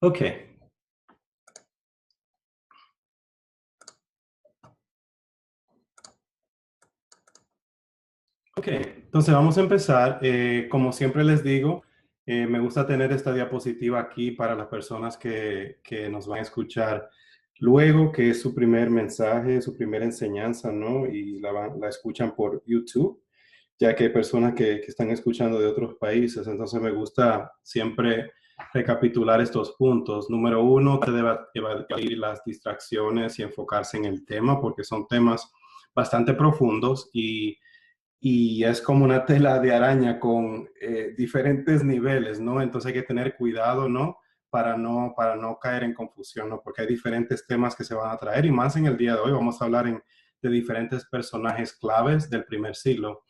Ok, ok. Entonces vamos a empezar. Como siempre les digo, me gusta tener esta diapositiva aquí para las personas que nos van a escuchar luego, que es su primer mensaje, su primera enseñanza, ¿no? Y la escuchan por YouTube, ya que hay personas que están escuchando de otros países. Entonces me gusta siempre recapitular estos puntos. Número uno, te debe evadir las distracciones y enfocarse en el tema, porque son temas bastante profundos y es como una tela de araña con diferentes niveles, ¿no? Entonces hay que tener cuidado, ¿no? Para no caer en confusión, ¿no? Porque hay diferentes temas que se van a traer y más en el día de hoy vamos a hablar de diferentes personajes claves del primer siglo.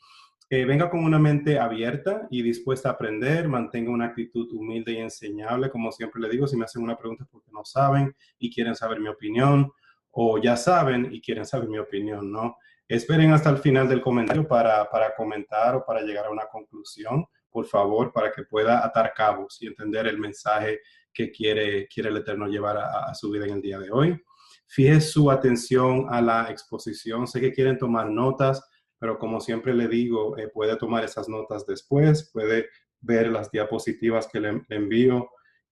Venga con una mente abierta y dispuesta a aprender, mantenga una actitud humilde y enseñable, como siempre le digo, si me hacen una pregunta es porque no saben y quieren saber mi opinión, o ya saben y quieren saber mi opinión, ¿no? Esperen hasta el final del comentario para comentar o para llegar a una conclusión, por favor, para que pueda atar cabos y entender el mensaje que quiere el Eterno llevar a su vida en el día de hoy. Fije su atención a la exposición. Sé que quieren tomar notas, pero como siempre le digo, puede tomar esas notas después, puede ver las diapositivas que le envío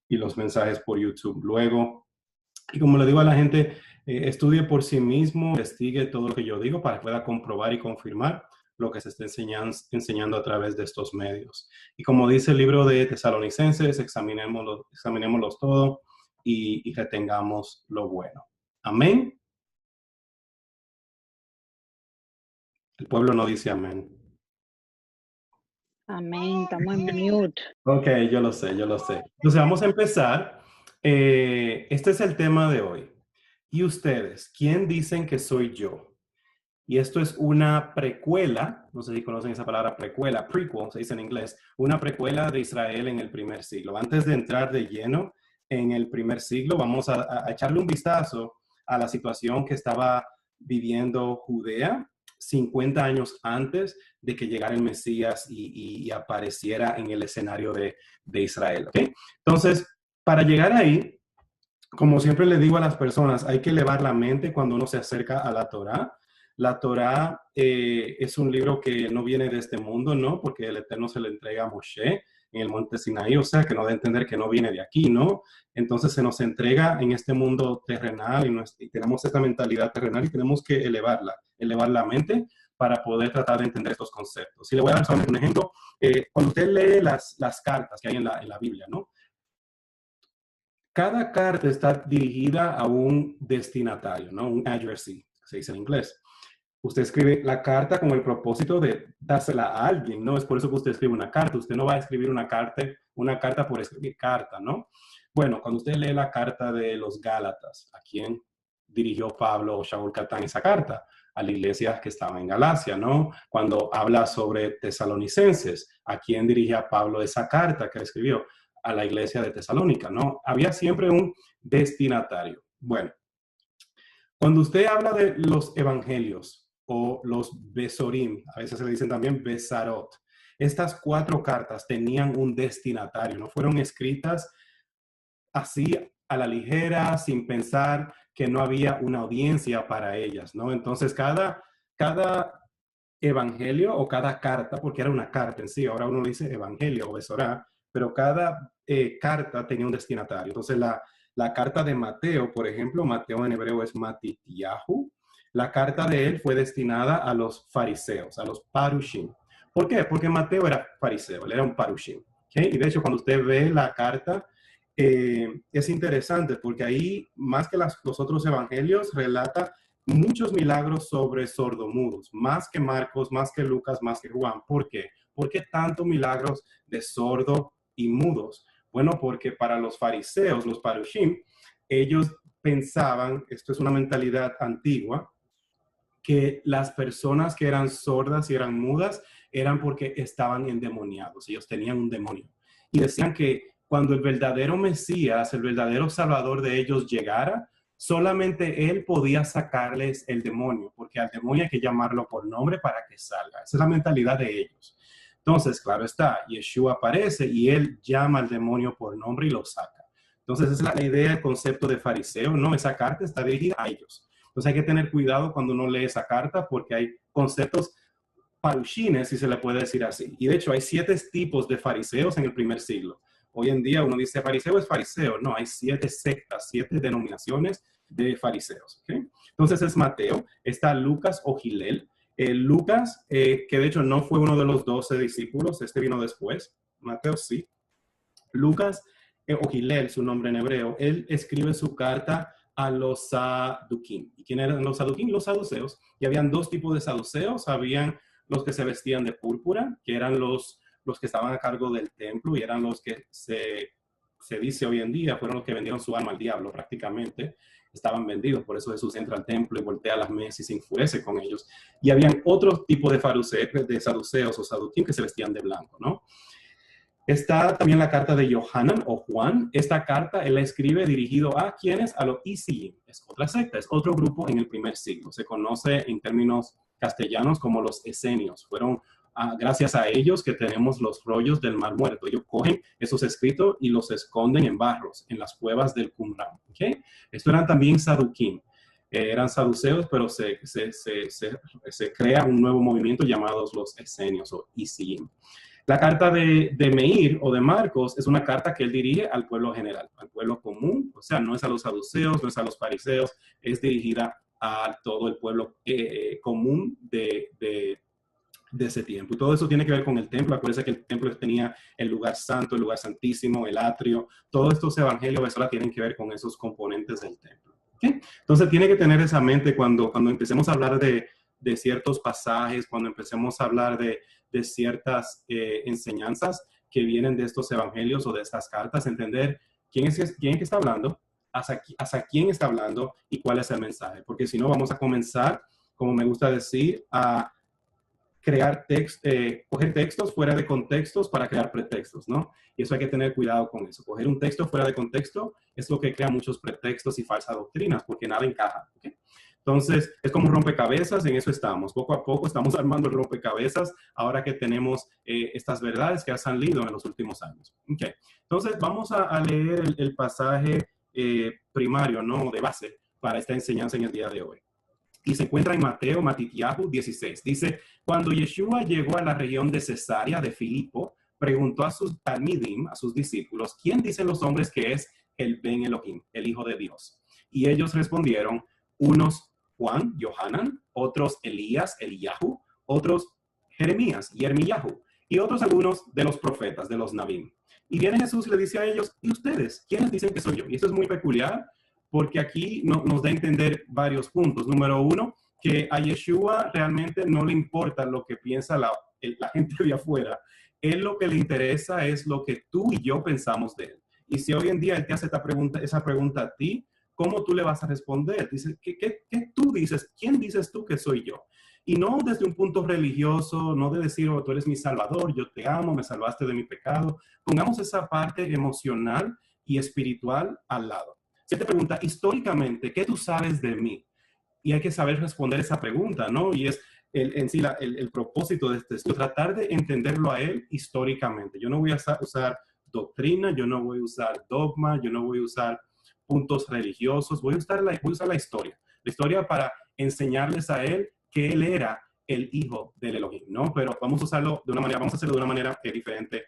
y los mensajes por YouTube luego. Y como le digo a la gente, estudie por sí mismo, investigue todo lo que yo digo para que pueda comprobar y confirmar lo que se está enseñando a través de estos medios. Y como dice el libro de Tesalonicenses, examinémoslos todo y retengamos lo bueno. Amén. El pueblo no dice amén. Amén, estamos en mute. Ok, yo lo sé, yo lo sé. Entonces vamos a empezar. Este es el tema de hoy. ¿Y ustedes? ¿Quién dicen que soy yo? Y esto es una precuela, no sé si conocen esa palabra precuela, prequel, se dice en inglés, una precuela de Israel en el primer siglo. Antes de entrar de lleno en el primer siglo, vamos a echarle un vistazo a la situación que estaba viviendo Judea 50 años antes de que llegara el Mesías y apareciera en el escenario de Israel. ¿Okay? Entonces, para llegar ahí, como siempre le digo a las personas, hay que elevar la mente cuando uno se acerca a la Torá. La Torá es un libro que no viene de este mundo, ¿no? Porque el Eterno se le entrega a Moshe en el monte Sinaí, o sea, que no de entender que no viene de aquí, ¿no? Entonces se nos entrega en este mundo terrenal y tenemos esta mentalidad terrenal y tenemos que elevar la mente para poder tratar de entender estos conceptos. Y le voy a dar solamente un ejemplo. Cuando usted lee las cartas que hay en la Biblia, ¿no? Cada carta está dirigida a un destinatario, ¿no? Un addressee, se dice en inglés. Usted escribe la carta con el propósito de dársela a alguien, ¿no? Es por eso que usted escribe una carta. Usted no va a escribir una carta por escribir carta, ¿no? Bueno, cuando usted lee la carta de los Gálatas, ¿a quién dirigió Pablo o Shaul Catán esa carta? A la iglesia que estaba en Galacia, ¿no? Cuando habla sobre tesalonicenses, ¿a quién dirigía Pablo esa carta que escribió? A la iglesia de Tesalónica, ¿no? Había siempre un destinatario. Bueno, cuando usted habla de los evangelios o los besorim, a veces se le dicen también besarot, estas cuatro cartas tenían un destinatario, no fueron escritas así a la ligera, sin pensar que no había una audiencia para ellas, ¿no? Entonces, cada evangelio o cada carta, porque era una carta en sí, ahora uno dice evangelio o besorá, pero cada carta tenía un destinatario. Entonces, la carta de Mateo, por ejemplo, Mateo en hebreo es Matitiyahu, la carta de él fue destinada a los fariseos, a los parushim. ¿Por qué? Porque Mateo era fariseo, él era un parushim. ¿Okay? Y de hecho, cuando usted ve la carta, es interesante porque ahí, más que los otros evangelios, relata muchos milagros sobre sordomudos, más que Marcos, más que Lucas, más que Juan. ¿Por qué? ¿Por qué tantos milagros de sordo y mudos? Bueno, porque para los fariseos, los parushim, ellos pensaban, esto es una mentalidad antigua, que las personas que eran sordas y eran mudas eran porque estaban endemoniados, ellos tenían un demonio. Y decían que cuando el verdadero Mesías, el verdadero Salvador de ellos llegara, solamente él podía sacarles el demonio, porque al demonio hay que llamarlo por nombre para que salga. Esa es la mentalidad de ellos. Entonces, claro está, Yeshua aparece y él llama al demonio por nombre y lo saca. Entonces, esa es la idea, el concepto de fariseo, ¿no? Esa carta está dirigida a ellos. Entonces, hay que tener cuidado cuando uno lee esa carta porque hay conceptos parushines, si se le puede decir así. Y de hecho, hay 7 tipos de fariseos en el primer siglo. Hoy en día uno dice fariseo es fariseo. No, hay 7 sectas, 7 denominaciones de fariseos. ¿Okay? Entonces es Mateo, está Lucas o Gilel. Lucas, que de hecho no fue uno de los 12 discípulos, este vino después. Mateo sí. Lucas o Gilel, su nombre en hebreo, él escribe su carta a los saduquín. ¿Y quién eran los saduquín? Los saduceos. Y habían 2 tipos de saduceos. Habían los que se vestían de púrpura, que eran los que estaban a cargo del templo y eran los que se dice hoy en día, fueron los que vendieron su alma al diablo prácticamente. Estaban vendidos, por eso Jesús entra al templo y voltea las mesas y se enfurece con ellos. Y habían otro tipo de saduceos o saduquín que se vestían de blanco, ¿no? Está también la carta de Yohanan o Juan. Esta carta él la escribe dirigido a ¿quiénes? A los Isiyim. Es otra secta, es otro grupo en el primer siglo. Se conoce en términos castellanos como los esenios. Fueron gracias a ellos que tenemos los rollos del Mar Muerto. Ellos cogen esos escritos y los esconden en barros, en las cuevas del Qumran. ¿Okay? Esto eran también saduquín. Eran saduceos, pero se crea un nuevo movimiento llamado los esenios o Isiyim. La carta de Meir o de Marcos es una carta que él dirige al pueblo general, al pueblo común, o sea, no es a los saduceos, no es a los fariseos, es dirigida a todo el pueblo común de ese tiempo. Y todo eso tiene que ver con el templo. Acuérdense que el templo tenía el lugar santo, el lugar santísimo, el atrio. Todos estos evangelios eso tienen que ver con esos componentes del templo. ¿Okay? Entonces tiene que tener esa mente cuando empecemos a hablar de ciertos pasajes, cuando empecemos a hablar de ciertas enseñanzas que vienen de estos evangelios o de estas cartas, entender quién que está hablando, hacia quién está hablando y cuál es el mensaje. Porque si no, vamos a comenzar, como me gusta decir, a crear coger textos fuera de contextos para crear pretextos, ¿no? Y eso hay que tener cuidado con eso. Coger un texto fuera de contexto es lo que crea muchos pretextos y falsas doctrinas, porque nada encaja. ¿Okay? Entonces, es como un rompecabezas, en eso estamos. Poco a poco estamos armando el rompecabezas ahora que tenemos estas verdades que han salido en los últimos años. Okay. Entonces, vamos a leer el pasaje primario, ¿no? De base para esta enseñanza en el día de hoy. Y se encuentra en Matitiahu 16. Dice, cuando Yeshua llegó a la región de Cesarea de Filipo, preguntó a sus talmidim, a sus discípulos, ¿quién dicen los hombres que es el Ben Elohim, el Hijo de Dios? Y ellos respondieron, unos Juan, Yohanan, otros Elías, Eliyahu, otros Jeremías, Yermiyahu, y otros algunos de los profetas, de los Nabim. Y viene Jesús y le dice a ellos, ¿y ustedes? ¿Quiénes dicen que soy yo? Y eso es muy peculiar, porque aquí nos da a entender varios puntos. Número uno, que a Yeshua realmente no le importa lo que piensa la gente de afuera. Él lo que le interesa es lo que tú y yo pensamos de él. Y si hoy en día él te hace esa pregunta a ti, ¿cómo tú le vas a responder? Dice, ¿qué tú dices? ¿Quién dices tú que soy yo? Y no desde un punto religioso, no de decir, oh, tú eres mi salvador, yo te amo, me salvaste de mi pecado. Pongamos esa parte emocional y espiritual al lado. Si te pregunta, históricamente, ¿qué tú sabes de mí? Y hay que saber responder esa pregunta, ¿no? Y es en sí el propósito de este estudio, tratar de entenderlo a él históricamente. Yo no voy a usar doctrina, yo no voy a usar dogma, yo no voy a usar puntos religiosos, voy a usar la historia. La historia para enseñarles a él que él era el hijo del Elohim, ¿no? Pero vamos a usarlo de una manera, vamos a hacerlo de una manera diferente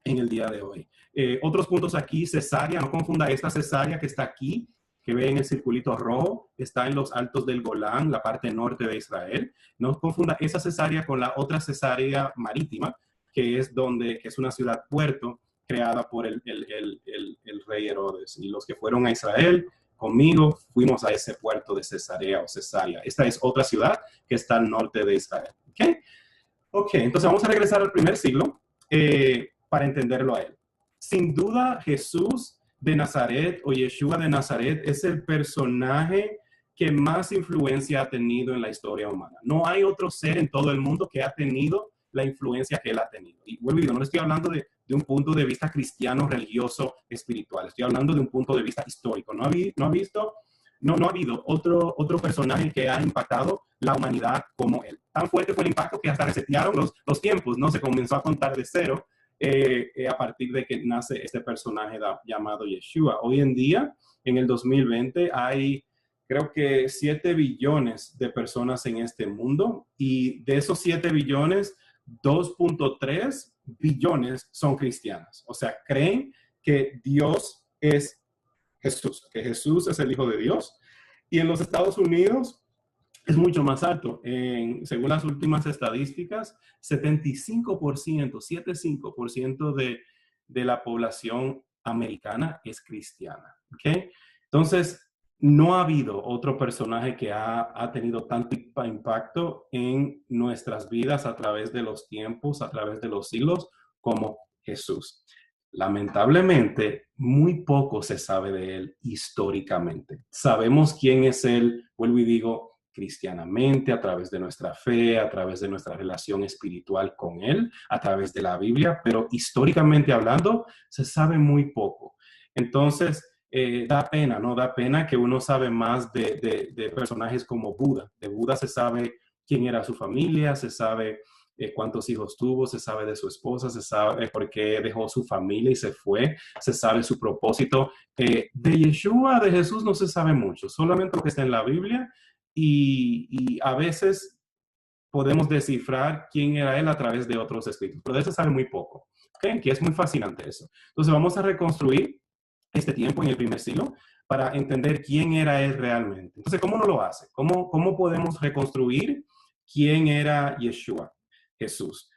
en el día de hoy. Otros puntos aquí, Cesarea, no confunda esta Cesarea que está aquí, que ve en el circulito rojo, está en los altos del Golán, la parte norte de Israel. No confunda esa Cesarea con la otra Cesarea marítima, que es una ciudad puerto creada por el rey Herodes. Y los que fueron a Israel conmigo fuimos a ese puerto de Cesarea o Cesarea. Esta es otra ciudad que está al norte de Israel. ¿Ok? Entonces vamos a regresar al primer siglo para entenderlo a él. Sin duda, Jesús de Nazaret o Yeshua de Nazaret es el personaje que más influencia ha tenido en la historia humana. No hay otro ser en todo el mundo que ha tenido la influencia que él ha tenido. Y vuelvo y digo, no estoy hablando de un punto de vista cristiano, religioso, espiritual. Estoy hablando de un punto de vista histórico. No ha habido otro personaje que ha impactado la humanidad como él. Tan fuerte fue el impacto que hasta resetearon los tiempos, ¿no? Se comenzó a contar de cero a partir de que nace este personaje llamado Yeshua. Hoy en día, en el 2020, hay creo que 7 billones de personas en este mundo y de esos 7 billones, 2.3 billones son cristianas. O sea, creen que Dios es Jesús, que Jesús es el Hijo de Dios. Y en los Estados Unidos es mucho más alto. Según las últimas estadísticas, 75% de la población americana es cristiana. ¿Okay? Entonces, no ha habido otro personaje que ha tenido tanto impacto en nuestras vidas a través de los tiempos, a través de los siglos, como Jesús. Lamentablemente, muy poco se sabe de él históricamente. Sabemos quién es él, vuelvo y digo, cristianamente, a través de nuestra fe, a través de nuestra relación espiritual con él, a través de la Biblia, pero históricamente hablando, se sabe muy poco. Entonces, da pena, ¿no? Da pena que uno sabe más de personajes como Buda. De Buda se sabe quién era su familia, se sabe cuántos hijos tuvo, se sabe de su esposa, se sabe por qué dejó su familia y se fue, se sabe su propósito. De Yeshua, de Jesús, no se sabe mucho, solamente lo que está en la Biblia y a veces podemos descifrar quién era él a través de otros escritos, pero de eso se sabe muy poco. ¿Okay? Que es muy fascinante eso. Entonces vamos a reconstruir este tiempo en el primer siglo para entender quién era él realmente. Entonces, ¿cómo no lo hace? ¿Cómo podemos reconstruir quién era Yeshua, Jesús?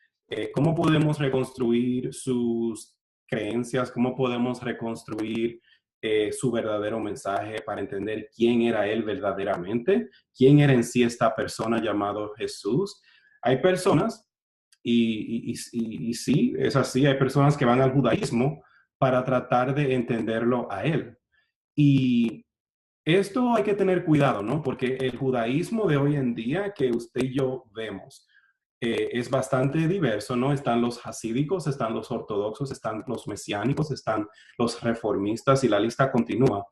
¿Cómo podemos reconstruir sus creencias? ¿Cómo podemos reconstruir su verdadero mensaje para entender quién era él verdaderamente? ¿Quién era en sí esta persona llamado Jesús? Hay personas, y sí, es así, hay personas que van al judaísmo para tratar de entenderlo a él. Y esto hay que tener cuidado, ¿no? Porque el judaísmo de hoy en día que usted y yo vemos es bastante diverso, ¿no? Están los hasídicos, están los ortodoxos, están los mesiánicos, están los reformistas y la lista continúa.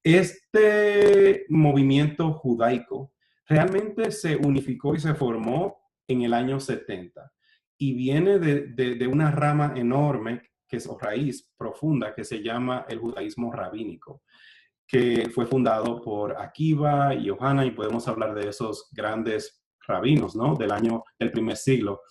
Este movimiento judaico realmente se unificó y se formó en el año 70 y viene de una rama enorme que es o raíz profunda que se llama el judaísmo rabínico, que fue fundado por Akiva y Yohanan, y podemos hablar de esos grandes rabinos, ¿no? Del primer siglo.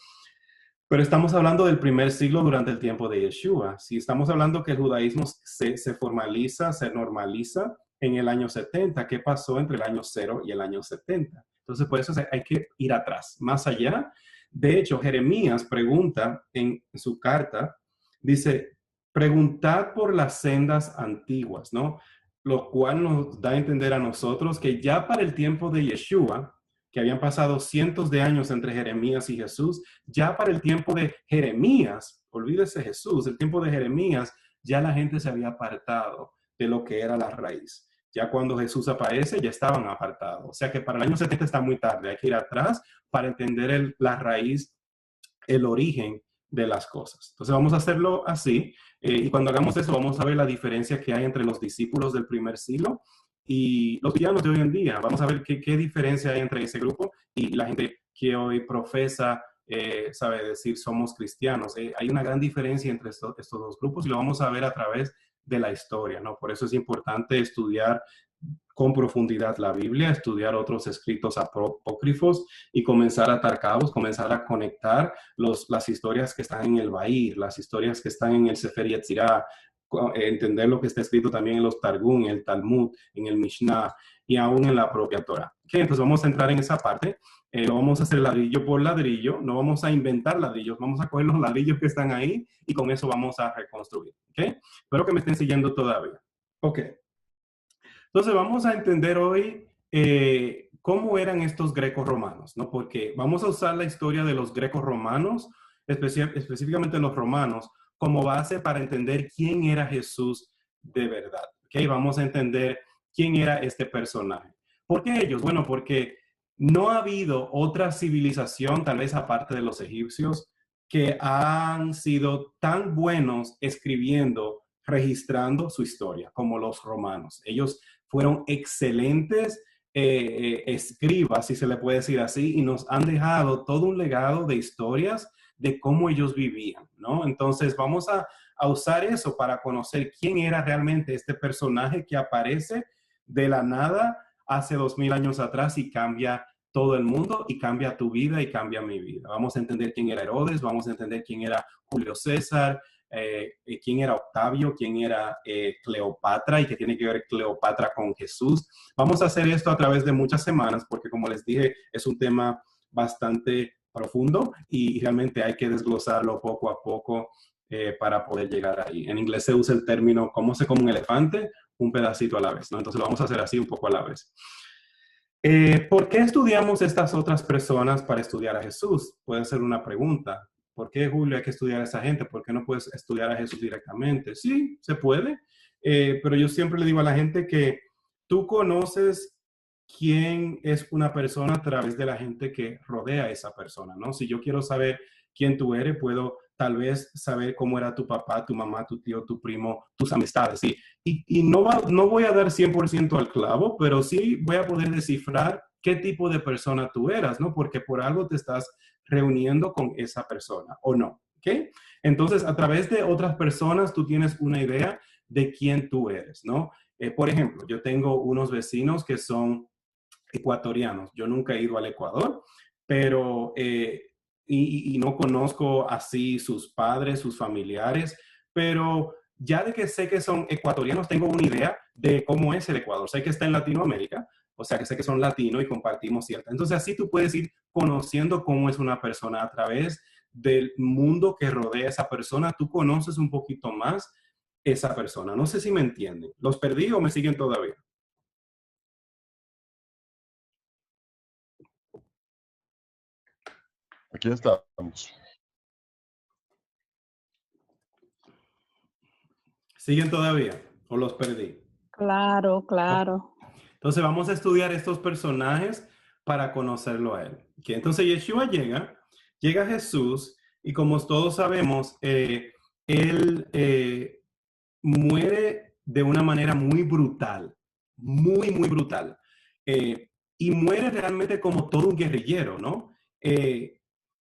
Pero estamos hablando del primer siglo durante el tiempo de Yeshua. Si estamos hablando que el judaísmo se formaliza, se normaliza en el año 70, ¿qué pasó entre el año 0 y el año 70? Entonces, por eso hay que ir atrás, más allá. De hecho, Jeremías pregunta en su carta, dice, preguntad por las sendas antiguas, ¿no? Lo cual nos da a entender a nosotros que ya para el tiempo de Yeshua, que habían pasado cientos de años entre Jeremías y Jesús, ya para el tiempo de Jeremías, olvídese Jesús, el tiempo de Jeremías, ya la gente se había apartado de lo que era la raíz. Ya cuando Jesús aparece, ya estaban apartados. O sea que para el año 70 está muy tarde, hay que ir atrás para entender la raíz, el origen de las cosas. Entonces vamos a hacerlo así, y cuando hagamos eso vamos a ver la diferencia que hay entre los discípulos del primer siglo y los cristianos de hoy en día. Vamos a ver qué diferencia hay entre ese grupo y la gente que hoy profesa, sabe decir somos cristianos. Hay una gran diferencia entre estos dos grupos y lo vamos a ver a través de la historia, ¿no? Por eso es importante estudiar con profundidad la Biblia, estudiar otros escritos apócrifos y comenzar a atar cabos, comenzar a conectar las historias que están en el Bahir, las historias que están en el Sefer Yetzirah, entender lo que está escrito también en los Targum, en el Talmud, en el Mishnah y aún en la propia Torah. Okay, entonces vamos a entrar en esa parte. Lo vamos a hacer ladrillo por ladrillo, no vamos a inventar ladrillos, vamos a coger los ladrillos que están ahí y con eso vamos a reconstruir. Okay, espero que me estén siguiendo todavía. Ok. Entonces vamos a entender hoy cómo eran estos greco-romanos, ¿no? Porque vamos a usar la historia de los greco-romanos, específicamente los romanos, como base para entender quién era Jesús de verdad. ¿Okay? Vamos a entender quién era este personaje. ¿Por qué ellos? Bueno, porque no ha habido otra civilización, tal vez aparte de los egipcios, que han sido tan buenos escribiendo, registrando su historia como los romanos. Ellos fueron excelentes escribas, si se le puede decir así, y nos han dejado todo un legado de historias, de cómo ellos vivían, ¿no? Entonces vamos a usar eso para conocer quién era realmente este personaje que aparece de la nada hace 2000 años atrás y cambia todo el mundo y cambia tu vida y cambia mi vida. Vamos a entender quién era Herodes, vamos a entender quién era Julio César, quién era Octavio, quién era Cleopatra y qué tiene que ver Cleopatra con Jesús. Vamos a hacer esto a través de muchas semanas porque, como les dije, es un tema bastante profundo y realmente hay que desglosarlo poco a poco para poder llegar ahí. En inglés se usa el término "cómo se come un elefante", un pedacito a la vez, ¿no? Entonces lo vamos a hacer así, un poco a la vez. ¿Por qué estudiamos estas otras personas para estudiar a Jesús? Puede ser una pregunta. ¿Por qué, Julio, hay que estudiar a esa gente? ¿Por qué no puedes estudiar a Jesús directamente? Sí, se puede, pero yo siempre le digo a la gente que tú conoces quién es una persona a través de la gente que rodea a esa persona, ¿no? Si yo quiero saber quién tú eres, puedo tal vez saber cómo era tu papá, tu mamá, tu tío, tu primo, tus amistades, ¿sí? Y no voy a dar 100% al clavo, pero sí voy a poder descifrar qué tipo de persona tú eras, ¿no? Porque por algo te estás reuniendo con esa persona, ¿o no? ¿Ok? Entonces, a través de otras personas, tú tienes una idea de quién tú eres, ¿no? Por ejemplo, yo tengo unos vecinos que son ecuatorianos. Yo nunca he ido al Ecuador, pero y no conozco así sus padres, sus familiares, pero ya de que sé que son ecuatorianos, tengo una idea de cómo es el Ecuador. Sé que está en Latinoamérica, o sea que sé que son latinos y compartimos cierta. Entonces así tú puedes ir conociendo cómo es una persona a través del mundo que rodea a esa persona. Tú conoces un poquito más esa persona. No sé si me entienden. ¿Los perdí o me siguen todavía? Aquí estamos. ¿Siguen todavía o los perdí? Claro, claro. Entonces vamos a estudiar estos personajes para conocerlo a él. ¿Okay? Entonces Yeshua llega Jesús y como todos sabemos, él muere de una manera muy brutal, muy brutal. Y muere realmente como todo un guerrillero, ¿no?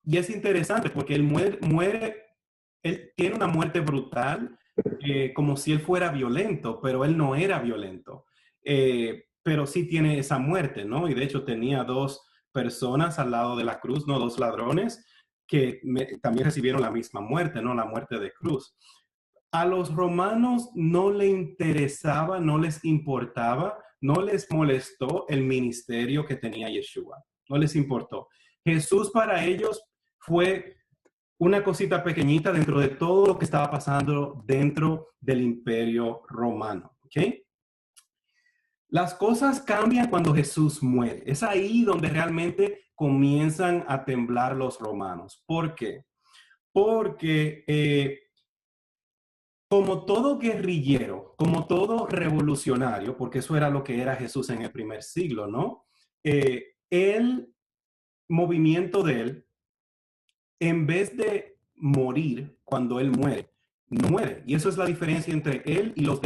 Y es interesante porque él él tiene una muerte brutal, como si él fuera violento, pero él no era violento. Pero sí tiene esa muerte, ¿no? Y de hecho tenía dos personas al lado de la cruz, ¿no? Dos ladrones que también recibieron la misma muerte, ¿no? La muerte de cruz. A los romanos no le interesaba, no les importaba, no les molestó el ministerio que tenía Yeshua. No les importó. Jesús para ellos fue una cosita pequeñita dentro de todo lo que estaba pasando dentro del imperio romano. ¿Ok? Las cosas cambian cuando Jesús muere. Es ahí donde realmente comienzan a temblar los romanos. ¿Por qué? Porque como todo guerrillero, como todo revolucionario, porque eso era lo que era Jesús en el primer siglo, ¿no? El movimiento de él, en vez de morir cuando él muere, no muere. Y eso es la diferencia entre él y los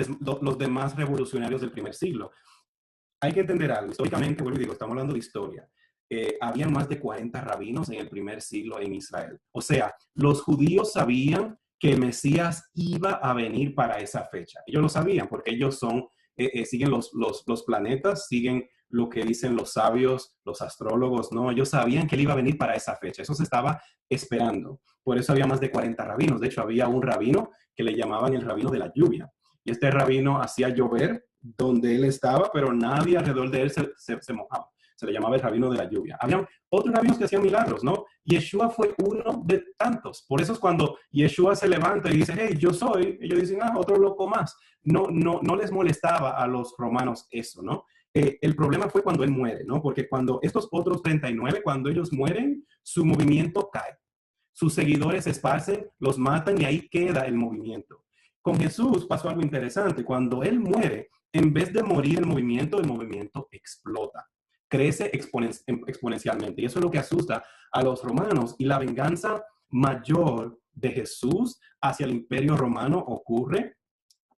demás revolucionarios del primer siglo. Hay que entender algo. Históricamente, vuelvo y digo, estamos hablando de historia. Había más de 40 rabinos en el primer siglo en Israel. O sea, los judíos sabían que el Mesías iba a venir para esa fecha. Ellos lo sabían porque ellos siguen los planetas, siguen lo que dicen los sabios, los astrólogos, ¿no? Ellos sabían que él iba a venir para esa fecha. Eso se estaba esperando. Por eso había más de 40 rabinos. De hecho, había un rabino que le llamaban el rabino de la lluvia. Y este rabino hacía llover donde él estaba, pero nadie alrededor de él se mojaba. Se le llamaba el rabino de la lluvia. Había otros rabinos que hacían milagros, ¿no? Yeshua fue uno de tantos. Por eso es cuando Yeshua se levanta y dice, hey, yo soy, ellos dicen, otro loco más. No les molestaba a los romanos eso, ¿no? El problema fue cuando él muere, ¿no? Porque cuando estos otros 39, cuando ellos mueren, su movimiento cae. Sus seguidores se esparcen, los matan y ahí queda el movimiento. Con Jesús pasó algo interesante. Cuando él muere, en vez de morir el movimiento explota, crece exponencialmente. Y eso es lo que asusta a los romanos. Y la venganza mayor de Jesús hacia el imperio romano ocurre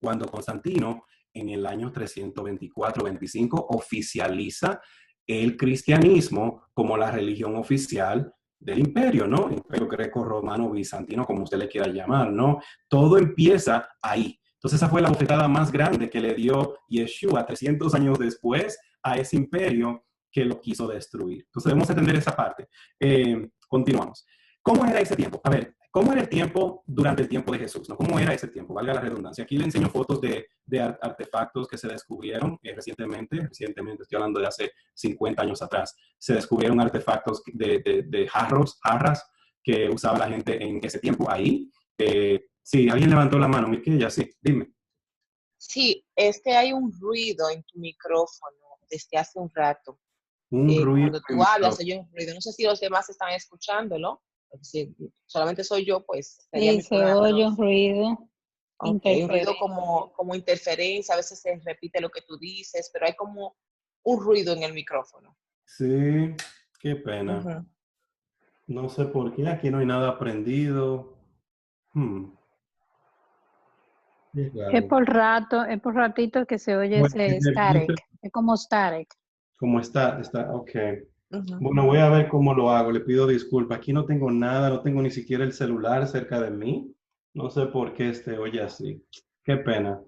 cuando Constantino, en el año 324-25, oficializa el cristianismo como la religión oficial del imperio, ¿no? Imperio greco-romano bizantino, como usted le quiera llamar, ¿no? Todo empieza ahí. Entonces esa fue la bofetada más grande que le dio Yeshua 300 años después a ese imperio que lo quiso destruir. Entonces debemos entender esa parte. Continuamos. ¿Cómo era ese tiempo? A ver, ¿cómo era el tiempo durante el tiempo de Jesús? ¿No? ¿Cómo era ese tiempo? Valga la redundancia. Aquí le enseño fotos de artefactos que se descubrieron recientemente, estoy hablando de hace 50 años atrás. Se descubrieron artefactos de jarras que usaba la gente en ese tiempo ahí. Sí, alguien levantó la mano, Miquella, sí, dime. Sí, hay un ruido en tu micrófono desde hace un rato. Un ruido. Cuando tú hablas, hay un ruido. No sé si los demás están escuchándolo. Si solamente soy yo, pues sería Sí, mi se problema. oye un ruido. Ok, un ruido como interferencia, a veces se repite lo que tú dices, pero hay como un ruido en el micrófono. Sí, qué pena. No sé por qué, aquí no hay nada prendido. Es por rato, es por ratito que se oye Bueno, ese static. Es como static. ¿Cómo está? Ok. Bueno, voy a ver cómo lo hago. Le pido disculpas. Aquí no tengo nada, no tengo ni siquiera el celular cerca de mí. No sé por qué oye así. Qué pena.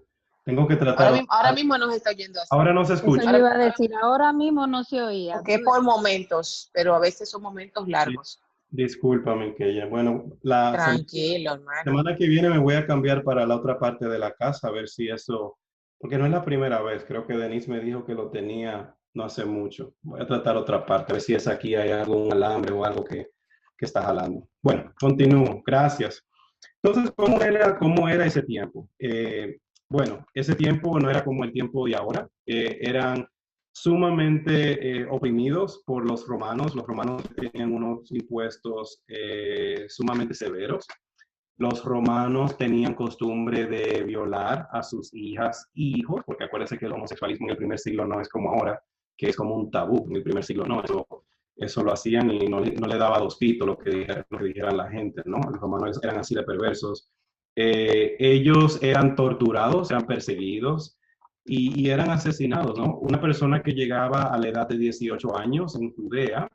Tengo que tratar. Ahora mismo nos está oyendo así. Ahora no se Eso escucha. yo iba a decir, ahora mismo no se oía. Porque por momentos, pero a veces son momentos largos. Discúlpame, que ya. Bueno, Tranquilo, hermano. semana que viene me voy a cambiar para la otra parte de la casa, a ver si eso, porque no es la primera vez, creo que Denise me dijo que lo tenía no hace mucho. Voy a tratar otra parte, a ver si es aquí hay algún alambre o algo que está jalando. Bueno, continúo, gracias. Entonces, cómo era ese tiempo? Bueno, ese tiempo no era como el tiempo de ahora, eran sumamente oprimidos por los romanos. Los romanos tenían unos impuestos sumamente severos. Los romanos tenían costumbre de violar a sus hijas y hijos, porque acuérdense que el homosexualismo en el primer siglo no es como ahora, que es como un tabú. En el primer siglo no, eso lo hacían y no le daba dos pitos lo que dijeran la gente, ¿no? Los romanos eran así de perversos. Ellos eran torturados, eran perseguidos y eran asesinados, ¿no? Una persona que llegaba a la edad de 18 años en Judea,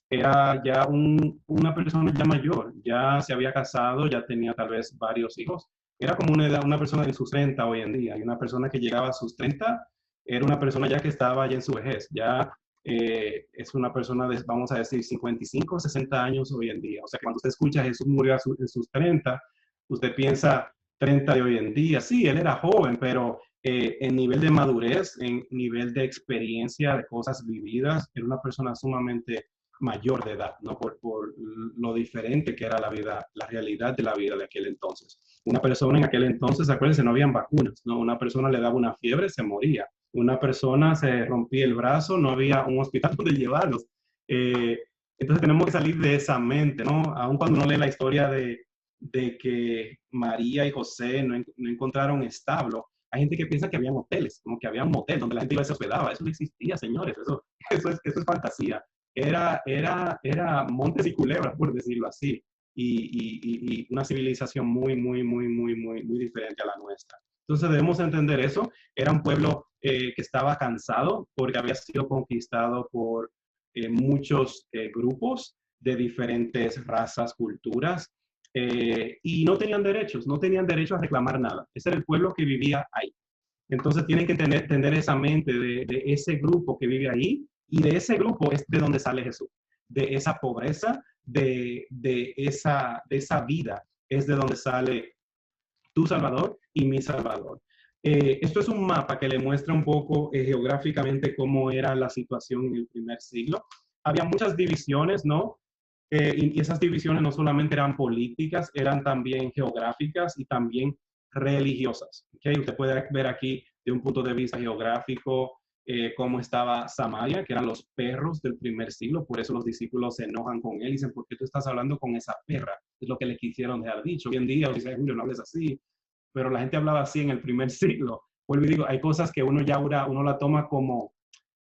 era ya una persona ya mayor, ya se había casado, ya tenía tal vez varios hijos. Era como una persona de sus 30 hoy en día, y una persona que llegaba a sus 30 era una persona ya que estaba ya en su vejez, ya es una persona de, vamos a decir, 55, 60 años hoy en día. O sea, cuando usted escucha Jesús murió en sus 30, usted piensa 30 de hoy en día. Sí, él era joven, pero en nivel de madurez, en nivel de experiencia, de cosas vividas, era una persona sumamente mayor de edad, ¿no? Por lo diferente que era la vida, la realidad de la vida de aquel entonces. Una persona en aquel entonces, acuérdense, no habían vacunas, ¿no? Una persona le daba una fiebre, se moría. Una persona se rompía el brazo, no había un hospital donde llevarlos. Entonces tenemos que salir de esa mente, ¿no? Aun cuando uno lee la historia de que María y José no encontraron establo, hay gente que piensa que había hoteles, como que había un motel donde la gente iba y se hospedaba. Eso no existía, señores, eso es fantasía. Era montes y culebras, por decirlo así, y una civilización muy diferente a la nuestra. Entonces debemos entender eso. Era un pueblo que estaba cansado porque había sido conquistado por muchos grupos de diferentes razas, culturas, y no tenían derechos, no tenían derecho a reclamar nada. Ese era el pueblo que vivía ahí. Entonces tienen que tener esa mente de ese grupo que vive ahí, y de ese grupo es de donde sale Jesús, de esa pobreza, de esa vida, es de donde sale tu Salvador y mi Salvador. Esto es un mapa que le muestra un poco geográficamente cómo era la situación en el primer siglo. Había muchas divisiones, ¿no? Y esas divisiones no solamente eran políticas, eran también geográficas y también religiosas. ¿Okay? Usted puede ver aquí de un punto de vista geográfico cómo estaba Samaria, que eran los perros del primer siglo. Por eso los discípulos se enojan con él y dicen, ¿por qué tú estás hablando con esa perra? Es lo que le quisieron dejar dicho. Hoy en día, dice Julio, no hables así. Pero la gente hablaba así en el primer siglo. Vuelvo y digo, hay cosas que uno la toma como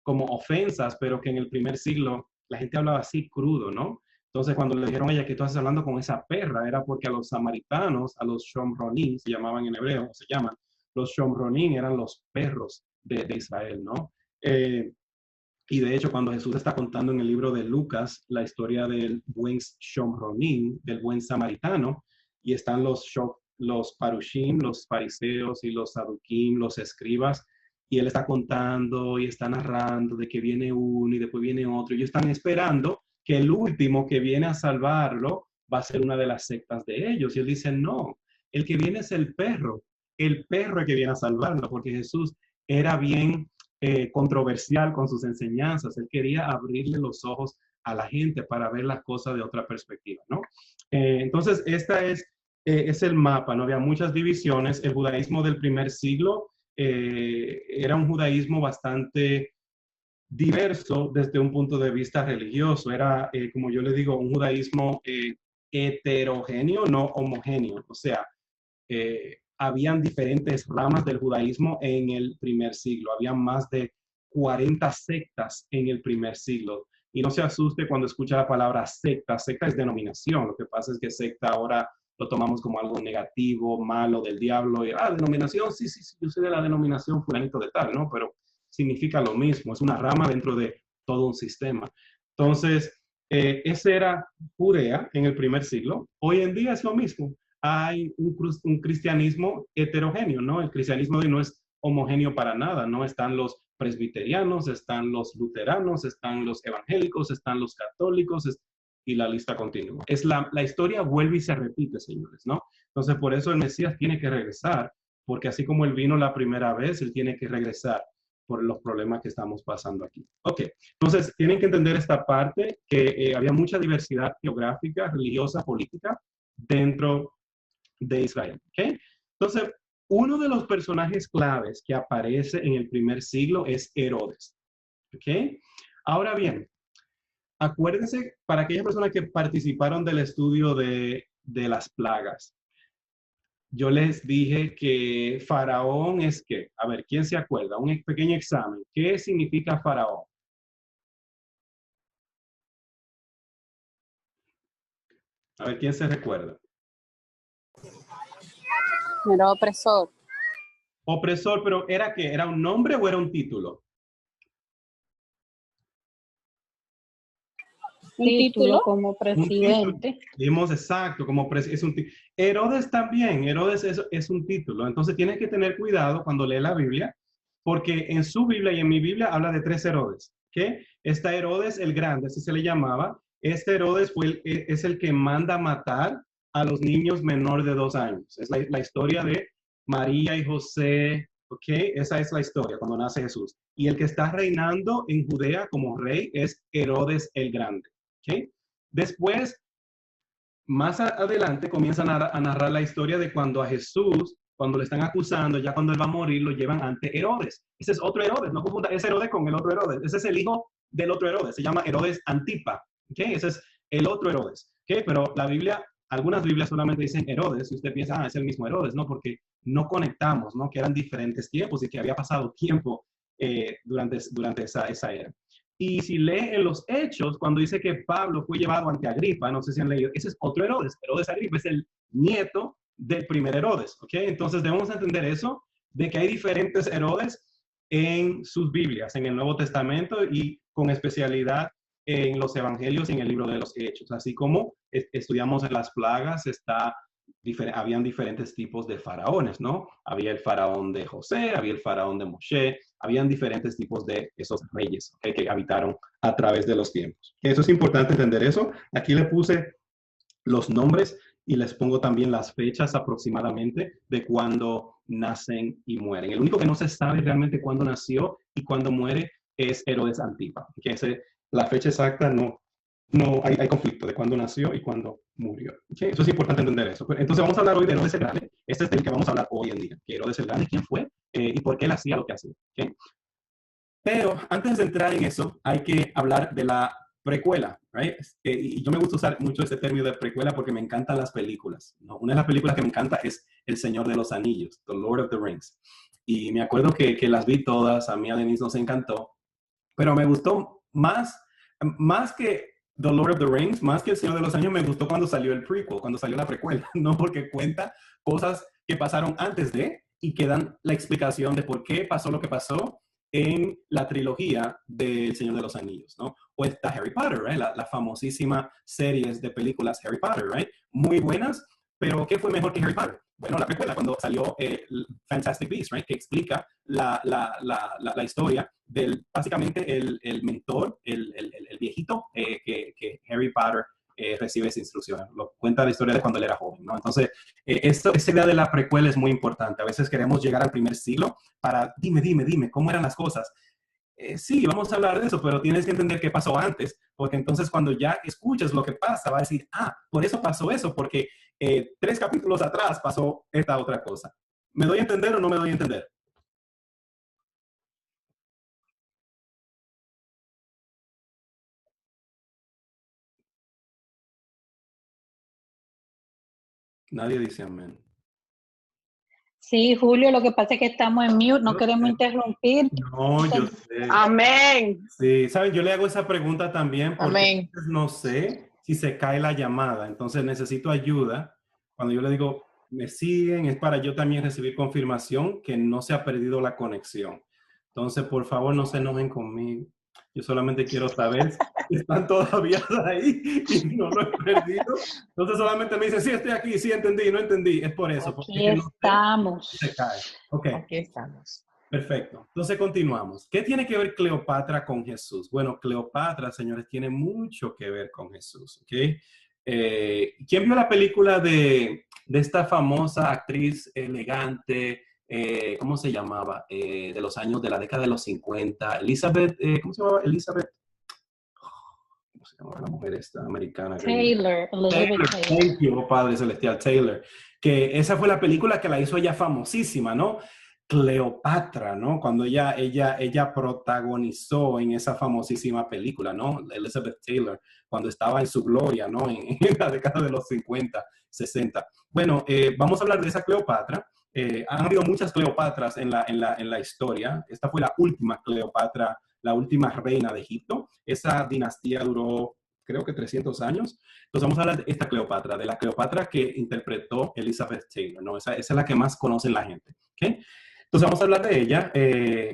ofensas, pero que en el primer siglo la gente hablaba así crudo, ¿no? Entonces, cuando le dijeron a ella que tú estás hablando con esa perra, era porque a los samaritanos, a los shomronim, se llamaban en hebreo, se llaman, los shomronim eran los perros de Israel, ¿no? ¿Qué Y de hecho, cuando Jesús está contando en el libro de Lucas la historia del buen Shomronim, del buen samaritano, y están los parushim, los fariseos y los saduquim, los escribas, y él está contando y está narrando de que viene uno y después viene otro, y ellos están esperando que el último que viene a salvarlo va a ser una de las sectas de ellos. Y él dice, no, el que viene es el perro es que viene a salvarlo, porque Jesús era bien controversial con sus enseñanzas. Él quería abrirle los ojos a la gente para ver las cosas de otra perspectiva, ¿no? Entonces, esta es el mapa, ¿no? Había muchas divisiones. El judaísmo del primer siglo era un judaísmo bastante diverso desde un punto de vista religioso. Era, como yo le digo, un judaísmo heterogéneo, no homogéneo. O sea, habían diferentes ramas del judaísmo en el primer siglo. Había más de 40 sectas en el primer siglo. Y no se asuste cuando escucha la palabra secta. Secta es denominación. Lo que pasa es que secta ahora lo tomamos como algo negativo, malo, del diablo. Y, denominación, sí, yo soy de la denominación fulanito de tal, ¿no? Pero significa lo mismo. Es una rama dentro de todo un sistema. Entonces, ese era Judea en el primer siglo. Hoy en día es lo mismo. Hay un cristianismo heterogéneo, ¿no? El cristianismo hoy no es homogéneo para nada, ¿no? Están los presbiterianos, están los luteranos, están los evangélicos, están los católicos, y la lista continúa. La historia vuelve y se repite, señores, ¿no? Entonces, por eso el Mesías tiene que regresar, porque así como él vino la primera vez, él tiene que regresar por los problemas que estamos pasando aquí. Ok, entonces tienen que entender esta parte, que había mucha diversidad geográfica, religiosa, política dentro de Israel. ¿Okay? Entonces, uno de los personajes claves que aparece en el primer siglo es Herodes. ¿Okay? Ahora bien, acuérdense, para aquellas personas que participaron del estudio de las plagas, yo les dije que Faraón es ¿qué? A ver, ¿quién se acuerda? Un pequeño examen. ¿Qué significa Faraón? A ver, ¿quién se recuerda? Era opresor. Opresor, pero ¿era qué? ¿Era un nombre o era un título? Un título como presidente. Dijimos exacto, como presidente. Herodes también, Herodes es un título. Entonces tienes que tener cuidado cuando lees la Biblia, porque en su Biblia y en mi Biblia habla de 3 Herodes. ¿Okay? Está Herodes el Grande, así se le llamaba. Este Herodes es el que manda matar a los niños menores de 2 años. Es la historia de María y José. ¿Ok? Esa es la historia cuando nace Jesús. Y el que está reinando en Judea como rey es Herodes el Grande. ¿Okay? Después, más adelante, comienzan a narrar la historia de cuando a Jesús, cuando le están acusando, ya cuando él va a morir, lo llevan ante Herodes. Ese es otro Herodes, no confunda ese Herodes con el otro Herodes. Ese es el hijo del otro Herodes, se llama Herodes Antipa. ¿Okay? Ese es el otro Herodes. ¿Okay? Pero la Biblia, algunas Biblias solamente dicen Herodes, y usted piensa, es el mismo Herodes, ¿no? Porque no conectamos, ¿no? Que eran diferentes tiempos y que había pasado tiempo durante esa era. Y si lee en los Hechos, cuando dice que Pablo fue llevado ante Agripa, no sé si han leído, ese es otro Herodes. Herodes Agripa es el nieto del primer Herodes. ¿Ok? Entonces debemos entender eso, de que hay diferentes Herodes en sus Biblias, en el Nuevo Testamento y con especialidad en los Evangelios y en el libro de los Hechos. Así como estudiamos en las plagas, habían diferentes tipos de faraones, ¿no? Había el faraón de José, había el faraón de Moshe, habían diferentes tipos de esos reyes, ¿okay? Que habitaron a través de los tiempos. Eso es importante entender eso. Aquí le puse los nombres y les pongo también las fechas aproximadamente de cuando nacen y mueren. El único que no se sabe realmente cuándo nació y cuándo muere es Herodes Antipa, que la fecha exacta no hay conflicto de cuándo nació y cuándo murió. ¿Okay? Eso es importante entender eso. Entonces vamos a hablar hoy de Herodes el Grande. Este es del que vamos a hablar hoy en día. Que Herodes el Grande, ¿quién fue? Y por qué él hacía lo que hacía. ¿Okay? Pero antes de entrar en eso, hay que hablar de la precuela. ¿Right? Y yo me gusta usar mucho ese término de precuela porque me encantan las películas, ¿no? Una de las películas que me encanta es El Señor de los Anillos, The Lord of the Rings. Y me acuerdo que las vi todas, a mí a Denise nos encantó, pero me gustó más que The Lord of the Rings, más que El Señor de los Anillos, me gustó cuando salió el prequel, cuando salió la precuela, no porque cuenta cosas que pasaron antes de y que dan la explicación de por qué pasó lo que pasó en la trilogía del Señor de los Anillos, ¿no? O está Harry Potter, ¿right? La famosísima series de películas Harry Potter, ¿right? Muy buenas, pero ¿qué fue mejor que Harry Potter? Bueno, la precuela, cuando salió Fantastic Beasts, right? Que explica la historia del, básicamente, el mentor, el viejito que Harry Potter recibe esa instrucción. Lo cuenta la historia de cuando él era joven, ¿no? Entonces, esta idea de la precuela es muy importante. A veces queremos llegar al primer siglo para, dime, ¿cómo eran las cosas? Sí, vamos a hablar de eso, pero tienes que entender qué pasó antes, porque entonces cuando ya escuchas lo que pasa, va a decir, por eso pasó eso, porque 3 capítulos atrás pasó esta otra cosa. ¿Me doy a entender o no me doy a entender? Nadie dice amén. Sí, Julio, lo que pasa es que estamos en mute, no queremos interrumpir. No, yo sé. Amén. Sí, ¿saben? Yo le hago esa pregunta también porque Amén. no sé si se cae la llamada, entonces necesito ayuda. Cuando yo le digo, me siguen, es para yo también recibir confirmación que no se ha perdido la conexión. Entonces, por favor, no se enojen conmigo. Yo solamente quiero saber si están todavía ahí y no lo he perdido. Entonces solamente me dicen, sí, estoy aquí, sí, entendí, no entendí. Es por eso. Aquí estamos. Se cae. Okay. Aquí estamos. Perfecto. Entonces continuamos. ¿Qué tiene que ver Cleopatra con Jesús? Bueno, Cleopatra, señores, tiene mucho que ver con Jesús. ¿Okay? ¿Quién vio la película de esta famosa actriz elegante? ¿Cómo se llamaba? De los años de la década de los 50. Elizabeth, ¿cómo se llamaba? Elizabeth. ¿Cómo se llamaba la mujer esta americana? Taylor. Taylor. Thank you, Padre Celestial, Taylor. Que esa fue la película que la hizo ella famosísima, ¿no? Cleopatra, ¿no? Cuando ella protagonizó en esa famosísima película, ¿no? Elizabeth Taylor, cuando estaba en su gloria, ¿no? En la década de los 50, 60. Bueno, vamos a hablar de esa Cleopatra. Han habido muchas Cleopatras en la historia. Esta fue la última Cleopatra, la última reina de Egipto. Esa dinastía duró, creo que 300 años. Entonces vamos a hablar de esta Cleopatra, de la Cleopatra que interpretó Elizabeth Taylor, ¿no? Esa es la que más conoce la gente, ¿ok? Entonces vamos a hablar de ella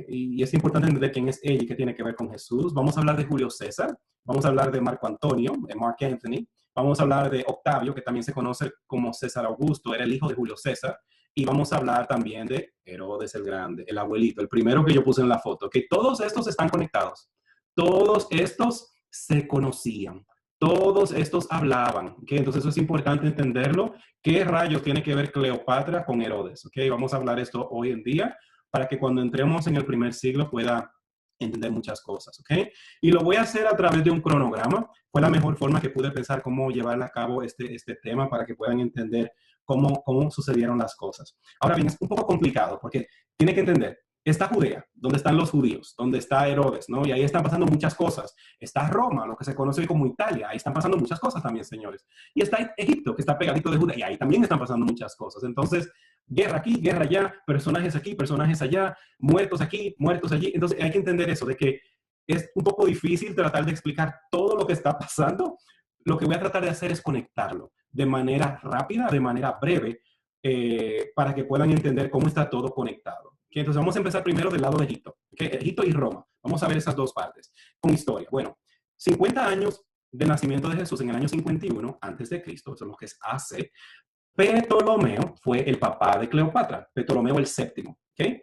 y es importante entender quién es ella y qué tiene que ver con Jesús. Vamos a hablar de Julio César, vamos a hablar de Marco Antonio, de Mark Anthony, vamos a hablar de Octavio, que también se conoce como César Augusto, era el hijo de Julio César, y vamos a hablar también de Herodes el Grande, el abuelito, el primero que yo puse en la foto, que todos estos están conectados, todos estos se conocían. Todos estos hablaban, ¿okay? Entonces eso es importante entenderlo. ¿Qué rayos tiene que ver Cleopatra con Herodes? ¿Okay? Vamos a hablar esto hoy en día para que cuando entremos en el primer siglo pueda entender muchas cosas, ¿ok? Y lo voy a hacer a través de un cronograma. Fue la mejor forma que pude pensar cómo llevar a cabo este tema para que puedan entender cómo sucedieron las cosas. Ahora bien, es un poco complicado porque tiene que entender. Está Judea, donde están los judíos, donde está Herodes, ¿no? Y ahí están pasando muchas cosas. Está Roma, lo que se conoce como Italia, ahí están pasando muchas cosas también, señores. Y está Egipto, que está pegadito de Judea, y ahí también están pasando muchas cosas. Entonces, guerra aquí, guerra allá, personajes aquí, personajes allá, muertos aquí, muertos allí. Entonces, hay que entender eso, de que es un poco difícil tratar de explicar todo lo que está pasando. Lo que voy a tratar de hacer es conectarlo de manera rápida, de manera breve, para que puedan entender cómo está todo conectado. ¿Okay? Entonces vamos a empezar primero del lado de Egipto. ¿Okay? Egipto y Roma. Vamos a ver esas dos partes con historia. Bueno, 50 años de nacimiento de Jesús en el año 51 antes de Cristo, eso es lo que es AC. Ptolomeo fue el papá de Cleopatra, Ptolomeo el séptimo. ¿Okay?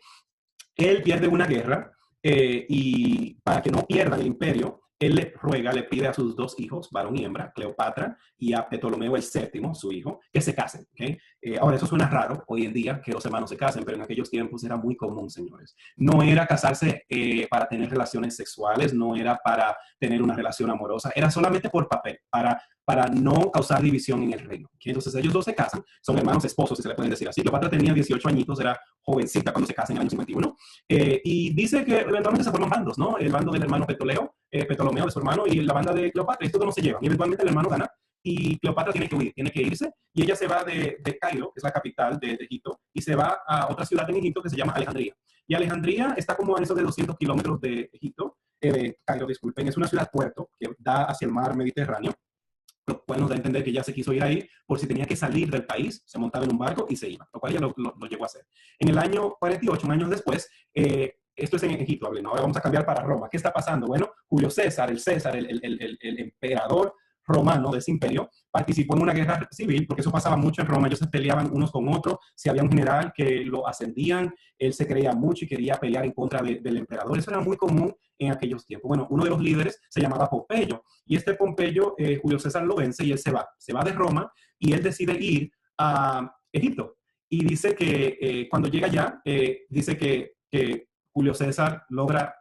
Él pierde una guerra y para que no pierda el imperio, él le ruega, le pide a sus 2 hijos, varón y hembra, Cleopatra, y a Ptolomeo el séptimo, su hijo, que se casen. ¿Okay? Ahora, eso suena raro hoy en día, que los hermanos se casen, pero en aquellos tiempos era muy común, señores. No era casarse para tener relaciones sexuales, no era para tener una relación amorosa, era solamente por papel, para no causar división en el reino. ¿Okay? Entonces ellos 2 se casan, son hermanos esposos, si se le pueden decir así. Cleopatra tenía 18 añitos, era jovencita cuando se casan en el año 51. Y dice que eventualmente se forman bandos, ¿no? El bando del hermano Ptolomeo de su hermano y la banda de Cleopatra, y esto no se lleva. Y eventualmente el hermano gana y Cleopatra tiene que huir, tiene que irse, y ella se va de Cairo, que es la capital de Egipto, y se va a otra ciudad en Egipto que se llama Alejandría. Y Alejandría está como a eso de 200 kilómetros de Egipto, de Cairo, disculpen, es una ciudad puerto que da hacia el mar Mediterráneo. Lo cual nos da a entender que ella se quiso ir ahí por si tenía que salir del país, se montaba en un barco y se iba, lo cual ella lo llegó a hacer. En el año 48, un año después, esto es en Egipto, ¿no? Ahora vamos a cambiar para Roma. ¿Qué está pasando? Bueno, Julio César, el emperador romano de ese imperio, participó en una guerra civil, porque eso pasaba mucho en Roma, ellos se peleaban unos con otros, si había un general que lo ascendían, él se creía mucho y quería pelear en contra del emperador. Eso era muy común en aquellos tiempos. Bueno, uno de los líderes se llamaba Pompeyo, y este Pompeyo, Julio César lo vence y él se va de Roma, y él decide ir a Egipto. Y dice que cuando llega allá, dice que Julio César logra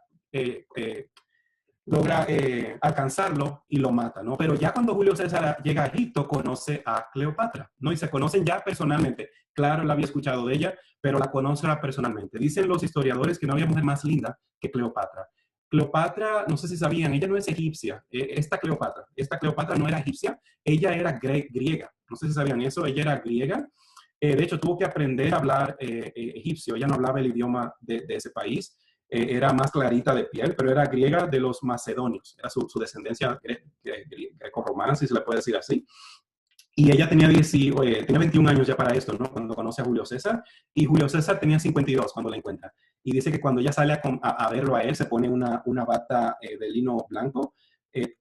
alcanzarlo y lo mata, ¿no? Pero ya cuando Julio César llega a Egipto, conoce a Cleopatra, ¿no? Y se conocen ya personalmente. Claro, él había escuchado de ella, pero la conoce personalmente. Dicen los historiadores que no había mujer más linda que Cleopatra. Cleopatra, no sé si sabían, ella no es egipcia. Esta Cleopatra no era egipcia, ella era griega. No sé si sabían eso, ella era griega. De hecho, tuvo que aprender a hablar egipcio. Ella no hablaba el idioma de ese país. Era más clarita de piel, pero era griega de los macedonios. Era su descendencia greco-romana, si se le puede decir así. Y ella tenía 21 años ya para esto, ¿no? Cuando conoce a Julio César. Y Julio César tenía 52 cuando la encuentra. Y dice que cuando ella sale a verlo a él, se pone una bata de lino blanco,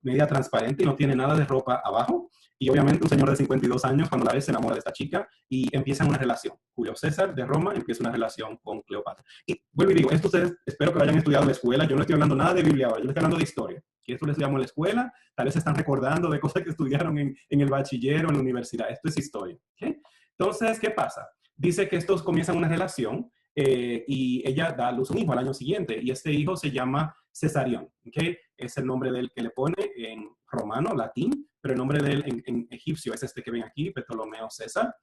media transparente y no tiene nada de ropa abajo. Y obviamente un señor de 52 años, cuando la ve, se enamora de esta chica y empiezan una relación. Julio César de Roma empieza una relación con Cleopatra. Y vuelvo y digo, esto ustedes espero que lo hayan estudiado en la escuela. Yo no estoy hablando nada de Biblia ahora, yo estoy hablando de historia. Y esto lo estudiamos en la escuela, tal vez se están recordando de cosas que estudiaron en el bachiller o en la universidad. Esto es historia. ¿Okay? Entonces, ¿qué pasa? Dice que estos comienzan una relación y ella da a luz un hijo al año siguiente y este hijo se llama Cesarión, ¿okay? Es el nombre del que le pone en romano, latín, pero el nombre de él en egipcio es este que ven aquí, Ptolomeo César.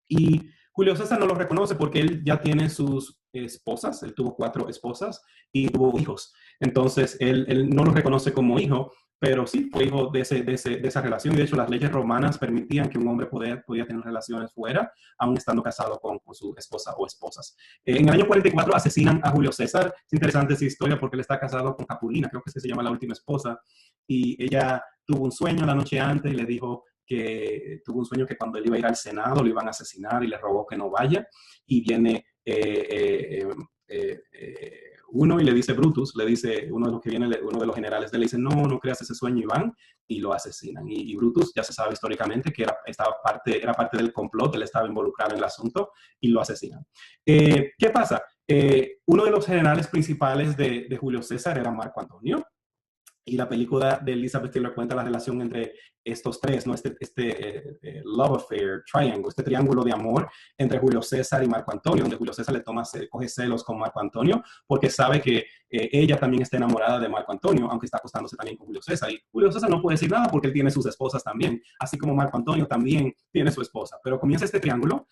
Y Julio César no lo reconoce porque él ya tiene sus esposas, él tuvo 4 esposas y tuvo hijos. Entonces, él no lo reconoce como hijo, pero sí fue hijo de esa relación. Y de hecho, las leyes romanas permitían que un hombre podía tener relaciones fuera, aún estando casado con su esposa o esposas. En el año 44 asesinan a Julio César. Es interesante esa historia porque él está casado con Capulina, creo que se llama la última esposa. Y ella tuvo un sueño la noche antes y le dijo que tuvo un sueño que cuando él iba a ir al Senado lo iban a asesinar y le rogó que no vaya. Y viene uno y le dice Brutus, le dice uno de los que viene, uno de los generales, le dice, no creas ese sueño, y van y lo asesinan. Y Brutus ya se sabe históricamente que era parte del complot, él estaba involucrado en el asunto y lo asesinan. ¿Qué pasa? Uno de los generales principales de Julio César era Marco Antonio. Y la película de Elizabeth Taylor cuenta la relación entre estos tres, ¿no? Este love affair, triangle, este triángulo de amor entre Julio César y Marco Antonio, donde Julio César coge celos con Marco Antonio porque sabe que ella también está enamorada de Marco Antonio, aunque está acostándose también con Julio César. Y Julio César no puede decir nada porque él tiene sus esposas también, así como Marco Antonio también tiene su esposa. Pero comienza este triángulo.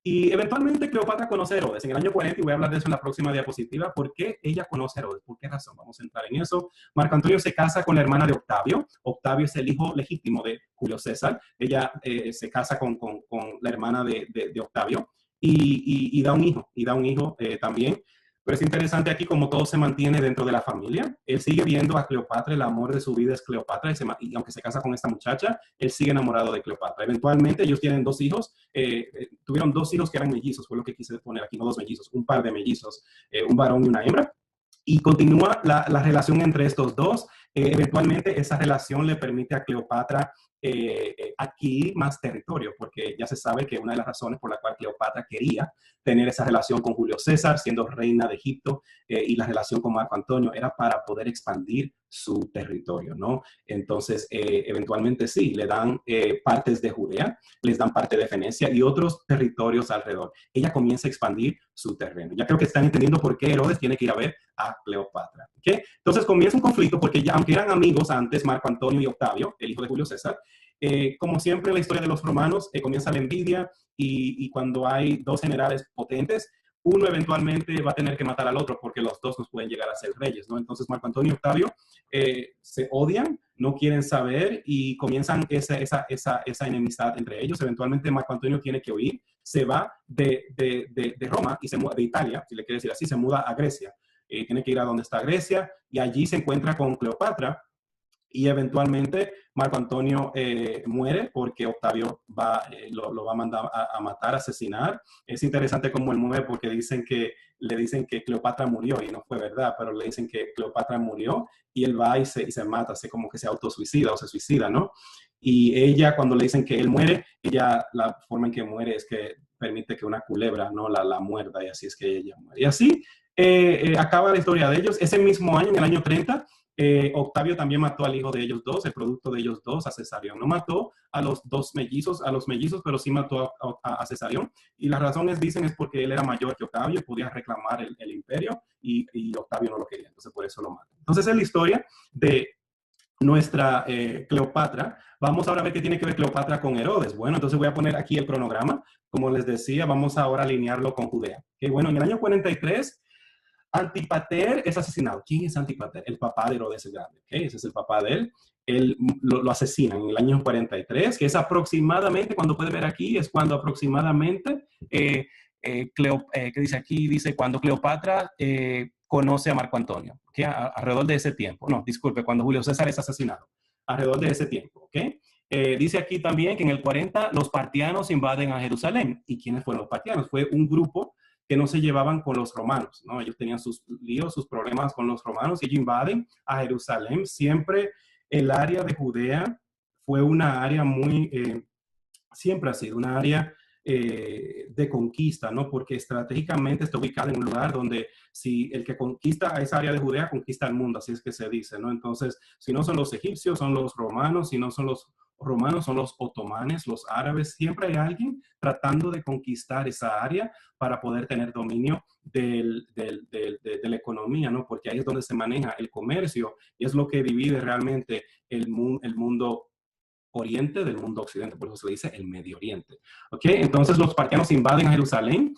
Y eventualmente Cleopatra conoce a Herodes en el año 40, y voy a hablar de eso en la próxima diapositiva. ¿Por qué ella conoce a Herodes? ¿Por qué razón? Vamos a entrar en eso. Marco Antonio se casa con la hermana de Octavio. Octavio es el hijo legítimo de Julio César. Ella se casa con la hermana de Octavio y da un hijo también. Pero es interesante aquí cómo todo se mantiene dentro de la familia. Él sigue viendo a Cleopatra, el amor de su vida es Cleopatra, y aunque se casa con esta muchacha, él sigue enamorado de Cleopatra. Eventualmente ellos tienen 2 hijos, tuvieron 2 hijos que eran mellizos, fue lo que quise poner aquí, no 2 mellizos, un par de mellizos, un varón y una hembra. Y continúa la relación entre estos dos. Eventualmente esa relación le permite a Cleopatra adquirir más territorio, porque ya se sabe que una de las razones por la cual Cleopatra quería tener esa relación con Julio César, siendo reina de Egipto, y la relación con Marco Antonio, era para poder expandir su territorio, ¿no? Entonces, eventualmente sí, le dan partes de Judea, les dan parte de Venecia y otros territorios alrededor. Ella comienza a expandir su terreno. Ya creo que están entendiendo por qué Herodes tiene que ir a ver a Cleopatra. ¿Okay? Entonces comienza un conflicto porque ya, aunque eran amigos antes, Marco Antonio y Octavio, el hijo de Julio César, como siempre en la historia de los romanos, comienza la envidia y cuando hay 2 generales potentes, uno eventualmente va a tener que matar al otro porque los 2 no pueden llegar a ser reyes, ¿no? Entonces Marco Antonio y Octavio se odian, no quieren saber y comienzan esa enemistad entre ellos. Eventualmente Marco Antonio tiene que huir, se va de Roma y se muda de Italia, si le quiere decir así, se muda a Grecia. Tiene que ir a donde está Grecia y allí se encuentra con Cleopatra. Y eventualmente Marco Antonio muere porque Octavio lo va a mandar a matar, a asesinar. Es interesante cómo él muere porque le dicen que Cleopatra murió y no fue verdad, pero le dicen que Cleopatra murió y él va y se mata, así como que se autosuicida o se suicida, ¿no? Y ella, cuando le dicen que él muere, la forma en que muere es que permite que una culebra, ¿no? la muerda, y así es que ella muere. Y así acaba la historia de ellos. Ese mismo año, en el año 30, Octavio también mató al hijo de ellos dos, el producto de ellos dos, a Cesarión. No mató a los mellizos, pero sí mató a Cesarión. Y las razones, dicen, es porque él era mayor que Octavio y podía reclamar el imperio y Octavio no lo quería, entonces por eso lo mata. Entonces es la historia de nuestra Cleopatra. Vamos ahora a ver qué tiene que ver Cleopatra con Herodes. Bueno, entonces voy a poner aquí el cronograma. Como les decía, vamos ahora a alinearlo con Judea. Okay, bueno, en el año 43, Antipater es asesinado. ¿Quién es Antipater? El papá de Herodes el Grande. Okay, ese es el papá de él. Él lo asesinan en el año 43, que es aproximadamente, cuando puede ver aquí, es cuando aproximadamente, ¿qué dice aquí? Dice cuando Cleopatra conoce a Marco Antonio, ¿okay? Alrededor de ese tiempo. No, disculpe, cuando Julio César es asesinado. Alrededor de ese tiempo, ¿ok? Dice aquí también que en el 40 los partianos invaden a Jerusalén. ¿Y quiénes fueron los partianos? Fue un grupo que no se llevaban con los romanos, ¿no? Ellos tenían sus líos, sus problemas con los romanos y ellos invaden a Jerusalén. Siempre el área de Judea fue una área siempre ha sido una área de conquista, ¿no? Porque estratégicamente está ubicada en un lugar donde si el que conquista a esa área de Judea, conquista el mundo, así es que se dice, ¿no? Entonces, si no son los egipcios, son los romanos, si no son los romanos, son los otomanes, los árabes, siempre hay alguien tratando de conquistar esa área para poder tener dominio de la economía, ¿no? Porque ahí es donde se maneja el comercio y es lo que divide realmente el mundo oriente del mundo occidente, por eso se le dice el Medio Oriente. ¿Ok? Entonces los partianos invaden a Jerusalén,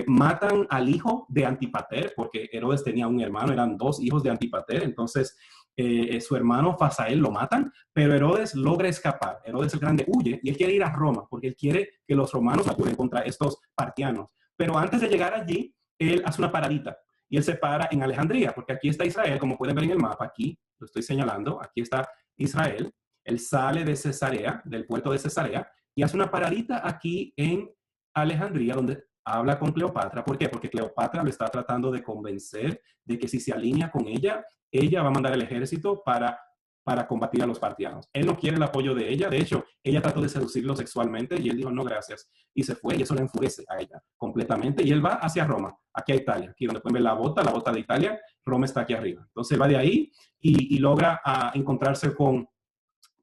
matan al hijo de Antipater, porque Herodes tenía un hermano, eran dos hijos de Antipater, entonces su hermano Fasael lo matan, pero Herodes logra escapar. Herodes el Grande huye y él quiere ir a Roma, porque él quiere que los romanos actúen contra estos partianos. Pero antes de llegar allí, él hace una paradita y él se para en Alejandría, porque aquí está Israel, como pueden ver en el mapa, aquí lo estoy señalando, aquí está Israel. Él sale de Cesarea, del puerto de Cesarea, y hace una paradita aquí en Alejandría, donde habla con Cleopatra. ¿Por qué? Porque Cleopatra lo está tratando de convencer de que si se alinea con ella, ella va a mandar el ejército para combatir a los partianos. Él no quiere el apoyo de ella. De hecho, ella trató de seducirlo sexualmente y él dijo, no, gracias. Y se fue y eso le enfurece a ella completamente. Y él va hacia Roma, aquí a Italia, aquí donde pueden ver la bota de Italia. Roma está aquí arriba. Entonces va de ahí y logra encontrarse con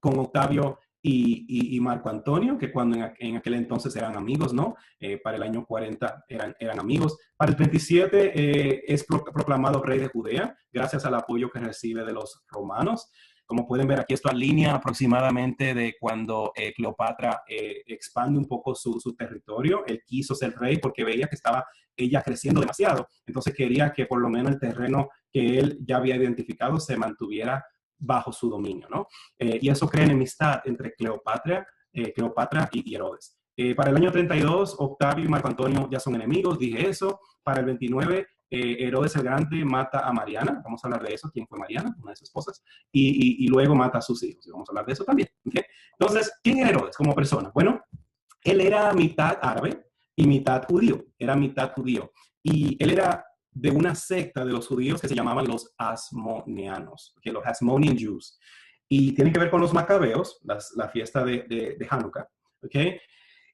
Octavio y Marco Antonio, que cuando en aquel entonces eran amigos, ¿no? Para el año 40 eran amigos. Para el 37 es proclamado rey de Judea, gracias al apoyo que recibe de los romanos. Como pueden ver aquí, esto alinea aproximadamente de cuando Cleopatra expande un poco su territorio. Él quiso ser rey porque veía que estaba ella creciendo demasiado. Entonces quería que por lo menos el terreno que él ya había identificado se mantuviera bajo su dominio, ¿no? Y eso crea enemistad entre Cleopatra y Herodes. Para el año 32, Octavio y Marco Antonio ya son enemigos, dije eso. Para el 29, Herodes el Grande mata a Mariana, vamos a hablar de eso, quién fue Mariana, una de sus esposas, y luego mata a sus hijos, y vamos a hablar de eso también. ¿Okay? Entonces, ¿quién era Herodes como persona? Bueno, él era mitad árabe y mitad judío, y él era de una secta de los judíos que se llamaban los Hasmoneanos, ¿okay? Los Hasmonean Jews. Y tienen que ver con los macabeos, la fiesta de Hanukkah. ¿Okay?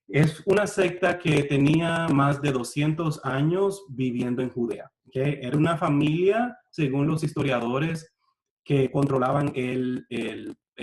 Es una secta que tenía más de 200 años viviendo en Judea. ¿Okay? Era una familia, según los historiadores, que controlaban el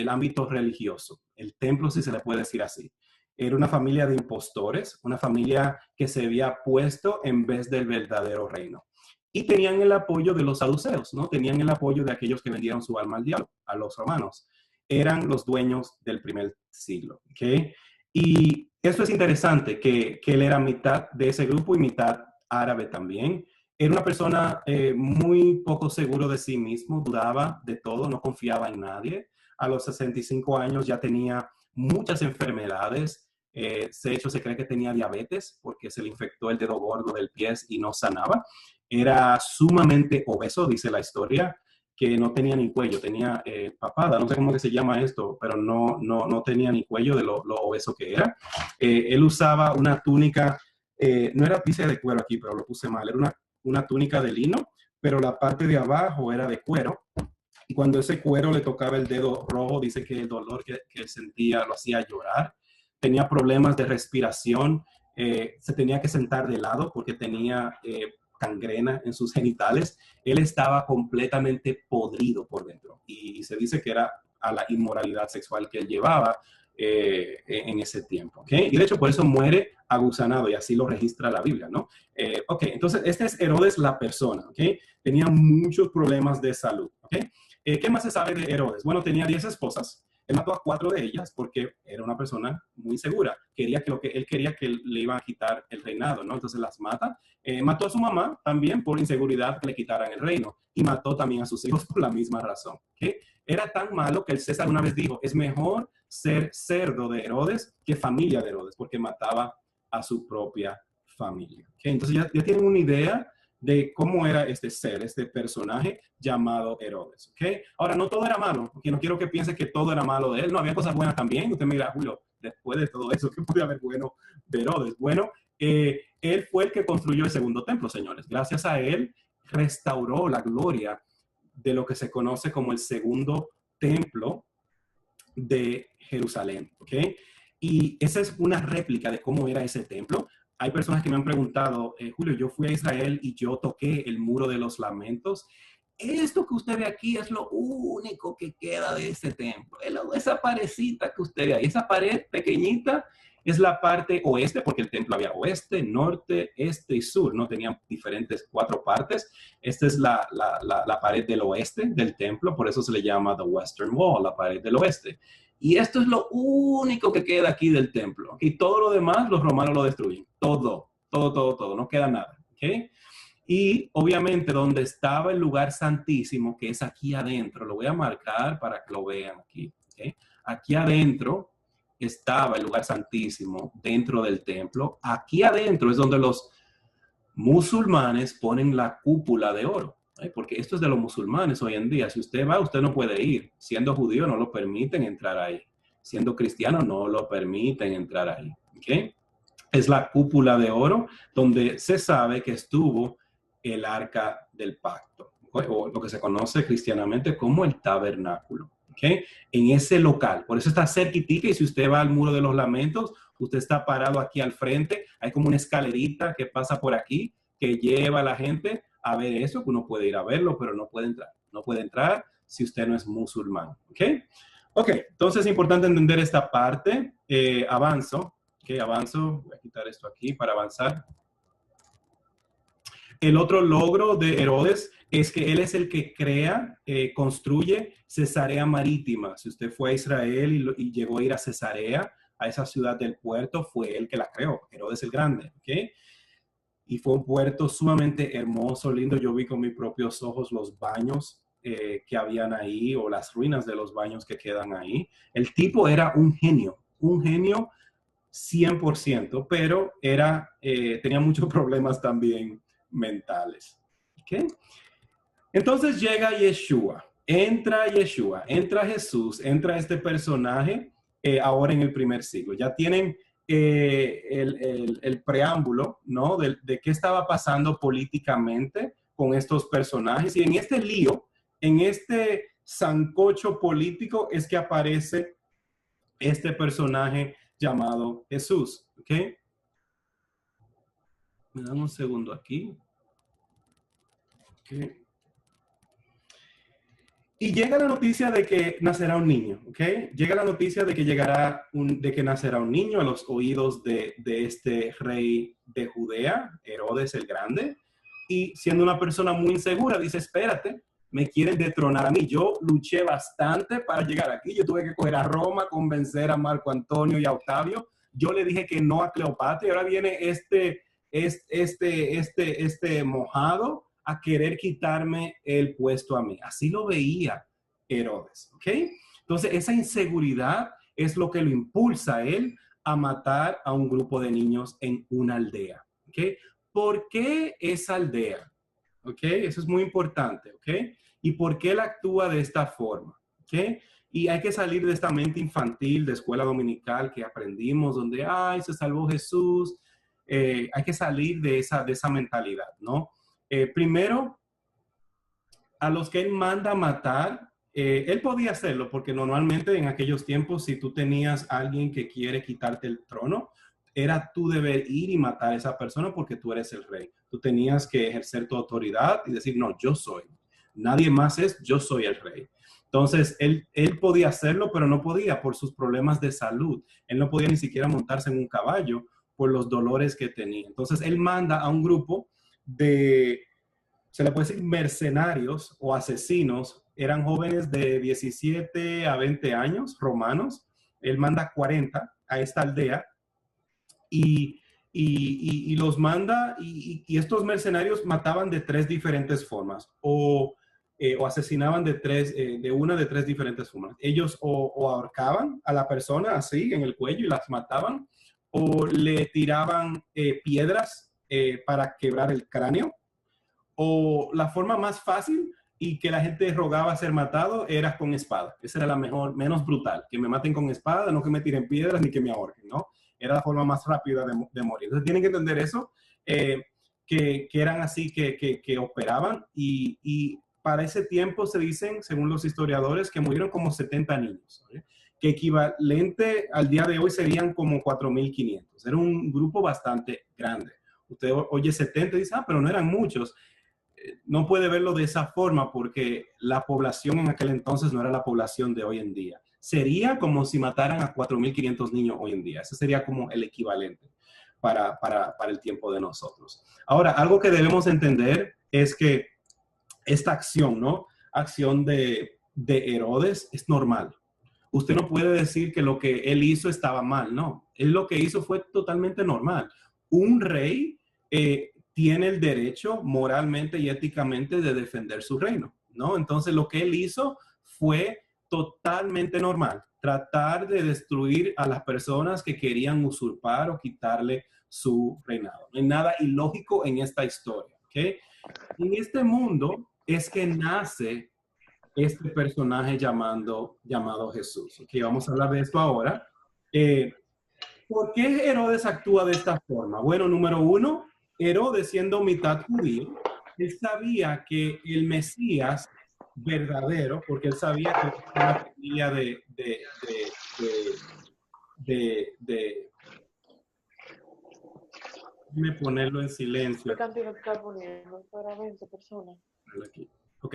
ámbito religioso, el templo, si se le puede decir así. Era una familia de impostores, una familia que se había puesto en vez del verdadero reino. Y tenían el apoyo de los saduceos, ¿no? Tenían el apoyo de aquellos que vendieron su alma al diablo, a los romanos. Eran los dueños del primer siglo, ¿ok? Y esto es interesante, que él era mitad de ese grupo y mitad árabe también. Era una persona muy poco seguro de sí mismo, dudaba de todo, no confiaba en nadie. A los 65 años ya tenía muchas enfermedades. De hecho, se cree que tenía diabetes porque se le infectó el dedo gordo del pie y no sanaba. Era sumamente obeso, dice la historia, que no tenía ni cuello, tenía papada, no sé cómo que se llama esto, pero no tenía ni cuello de lo obeso que era. Él usaba una túnica, no era pieza de cuero aquí, pero lo puse mal, era una túnica de lino, pero la parte de abajo era de cuero. Y cuando ese cuero le tocaba el dedo rojo, dice que el dolor que él sentía lo hacía llorar. Tenía problemas de respiración, se tenía que sentar de lado porque tenía gangrena en sus genitales. Él estaba completamente podrido por dentro y se dice que era a la inmoralidad sexual que él llevaba en ese tiempo. ¿Okay? Y de hecho por eso muere agusanado y así lo registra la Biblia, ¿no? Ok, entonces este es Herodes la persona, ¿ok? Tenía muchos problemas de salud, ¿ok? ¿Qué más se sabe de Herodes? Bueno, tenía 10 esposas. Él mató a 4 de ellas porque era una persona muy segura. Él quería que le iban a quitar el reinado, ¿no? Entonces las mata. Mató a su mamá también por inseguridad que le quitaran el reino. Y mató también a sus hijos por la misma razón. ¿Okay? Era tan malo que el César una vez dijo, es mejor ser cerdo de Herodes que familia de Herodes, porque mataba a su propia familia. ¿Okay? Entonces ya tienen una idea de cómo era este personaje llamado Herodes. ¿Okay? Ahora, no todo era malo, porque no quiero que piense que todo era malo de él. No, había cosas buenas también. Usted me dirá, Julio, después de todo eso, ¿qué puede haber bueno de Herodes? Bueno, él fue el que construyó el segundo templo, señores. Gracias a él, restauró la gloria de lo que se conoce como el segundo templo de Jerusalén. ¿Okay? Y esa es una réplica de cómo era ese templo. Hay personas que me han preguntado, Julio, yo fui a Israel y yo toqué el muro de los lamentos. Esto que usted ve aquí es lo único que queda de este templo. Esa parecita que usted ve ahí, esa pared pequeñita es la parte oeste, porque el templo había oeste, norte, este y sur, ¿no? Tenían diferentes 4 partes. Esta es la pared del oeste del templo, por eso se le llama the Western Wall, la pared del oeste. Y esto es lo único que queda aquí del templo. Y todo lo demás, los romanos lo destruyen. Todo. No queda nada. ¿Okay? Y obviamente donde estaba el lugar santísimo, que es aquí adentro, lo voy a marcar para que lo vean aquí. ¿Okay? Aquí adentro estaba el lugar santísimo dentro del templo. Aquí adentro es donde los musulmanes ponen la cúpula de oro. Porque esto es de los musulmanes hoy en día. Si usted va, usted no puede ir. Siendo judío no lo permiten entrar ahí. Siendo cristiano no lo permiten entrar ahí. ¿Okay? Es la cúpula de oro donde se sabe que estuvo el arca del pacto, o lo que se conoce cristianamente como el tabernáculo. ¿Okay? En ese local. Por eso está cerquitica y si usted va al muro de los lamentos, usted está parado aquí al frente. Hay como una escalerita que pasa por aquí que lleva a la gente a ver eso, que uno puede ir a verlo, pero no puede entrar. No puede entrar si usted no es musulmán. ¿Ok? Ok, entonces es importante entender esta parte. Avanzo. Ok, avanzo. Voy a quitar esto aquí para avanzar. El otro logro de Herodes es que él es el que crea, construye Cesarea Marítima. Si usted fue a Israel y llegó a ir a Cesarea, a esa ciudad del puerto, fue él que la creó, Herodes el Grande. ¿Okay? Y fue un puerto sumamente hermoso, lindo. Yo vi con mis propios ojos los baños que habían ahí o las ruinas de los baños que quedan ahí. El tipo era un genio 100%, pero tenía muchos problemas también mentales. ¿Okay? Entonces llega Yeshua, entra Jesús, entra este personaje ahora en el primer siglo. Ya tienen el preámbulo, ¿no? De qué estaba pasando políticamente con estos personajes. Y en este lío, en este sancocho político, es que aparece este personaje llamado Jesús. ¿Ok? Me dan un segundo aquí. Ok. Y llega la noticia de que nacerá un niño, ¿ok? Llega la noticia de que de que nacerá un niño a los oídos de este rey de Judea, Herodes el Grande, y siendo una persona muy insegura, dice, espérate, me quieren destronar a mí. Yo luché bastante para llegar aquí, yo tuve que coger a Roma, convencer a Marco Antonio y a Octavio, yo le dije que no a Cleopatra, y ahora viene este mojado a querer quitarme el puesto a mí. Así lo veía Herodes, ¿ok? Entonces, esa inseguridad es lo que lo impulsa a él a matar a un grupo de niños en una aldea, ¿ok? ¿Por qué esa aldea? ¿ok? Eso es muy importante, ¿ok? ¿Y por qué él actúa de esta forma? ¿Ok? Y hay que salir de esta mente infantil de escuela dominical que aprendimos, donde, ay, se salvó Jesús. Hay que salir de esa mentalidad, ¿no? Primero, a los que él manda matar, él podía hacerlo porque normalmente en aquellos tiempos, si tú tenías a alguien que quiere quitarte el trono, era tu deber ir y matar a esa persona porque tú eres el rey. Tú tenías que ejercer tu autoridad y decir, no, yo soy. Nadie más es, yo soy el rey. Entonces, él podía hacerlo, pero no podía por sus problemas de salud. Él no podía ni siquiera montarse en un caballo por los dolores que tenía. Entonces, él manda a un grupo de, se le puede decir, mercenarios o asesinos. Eran jóvenes de 17 a 20 años, romanos. Él manda 40 a esta aldea y los manda, y estos mercenarios mataban de tres diferentes formas, o asesinaban de una de tres diferentes formas. Ellos o ahorcaban a la persona así en el cuello y las mataban, o le tiraban piedras para quebrar el cráneo, o la forma más fácil y que la gente rogaba ser matado era con espada. Esa era la mejor, menos brutal, que me maten con espada, no que me tiren piedras ni que me ahorquen, ¿no? Era la forma más rápida de morir. Entonces tienen que entender eso, que eran así, que operaban, y para ese tiempo se dicen, según los historiadores, que murieron como 70 niños, ¿sí? Que equivalente al día de hoy serían como 4.500. Era un grupo bastante grande. Usted oye 70 y dice, ah, pero no eran muchos. No puede verlo de esa forma porque la población en aquel entonces no era la población de hoy en día. Sería como si mataran a 4.500 niños hoy en día. Ese sería como el equivalente para el tiempo de nosotros. Ahora, algo que debemos entender es que esta acción, ¿no? Acción de Herodes es normal. Usted no puede decir que lo que él hizo estaba mal, no. Él lo que hizo fue totalmente normal. Un rey tiene el derecho moralmente y éticamente de defender su reino, ¿no? Entonces lo que él hizo fue totalmente normal. Tratar de destruir a las personas que querían usurpar o quitarle su reinado. No hay nada ilógico en esta historia, ¿ok? En este mundo es que nace este personaje llamado Jesús. Ok, vamos a hablar de esto ahora. ¿Por qué Herodes actúa de esta forma? Bueno, número uno, Herodes, siendo mitad judío, él sabía que el Mesías verdadero, porque él sabía que era una familia déjame ponerlo en silencio. ¿Qué cantidad está poniendo? Para 20 personas. Aquí. Ok.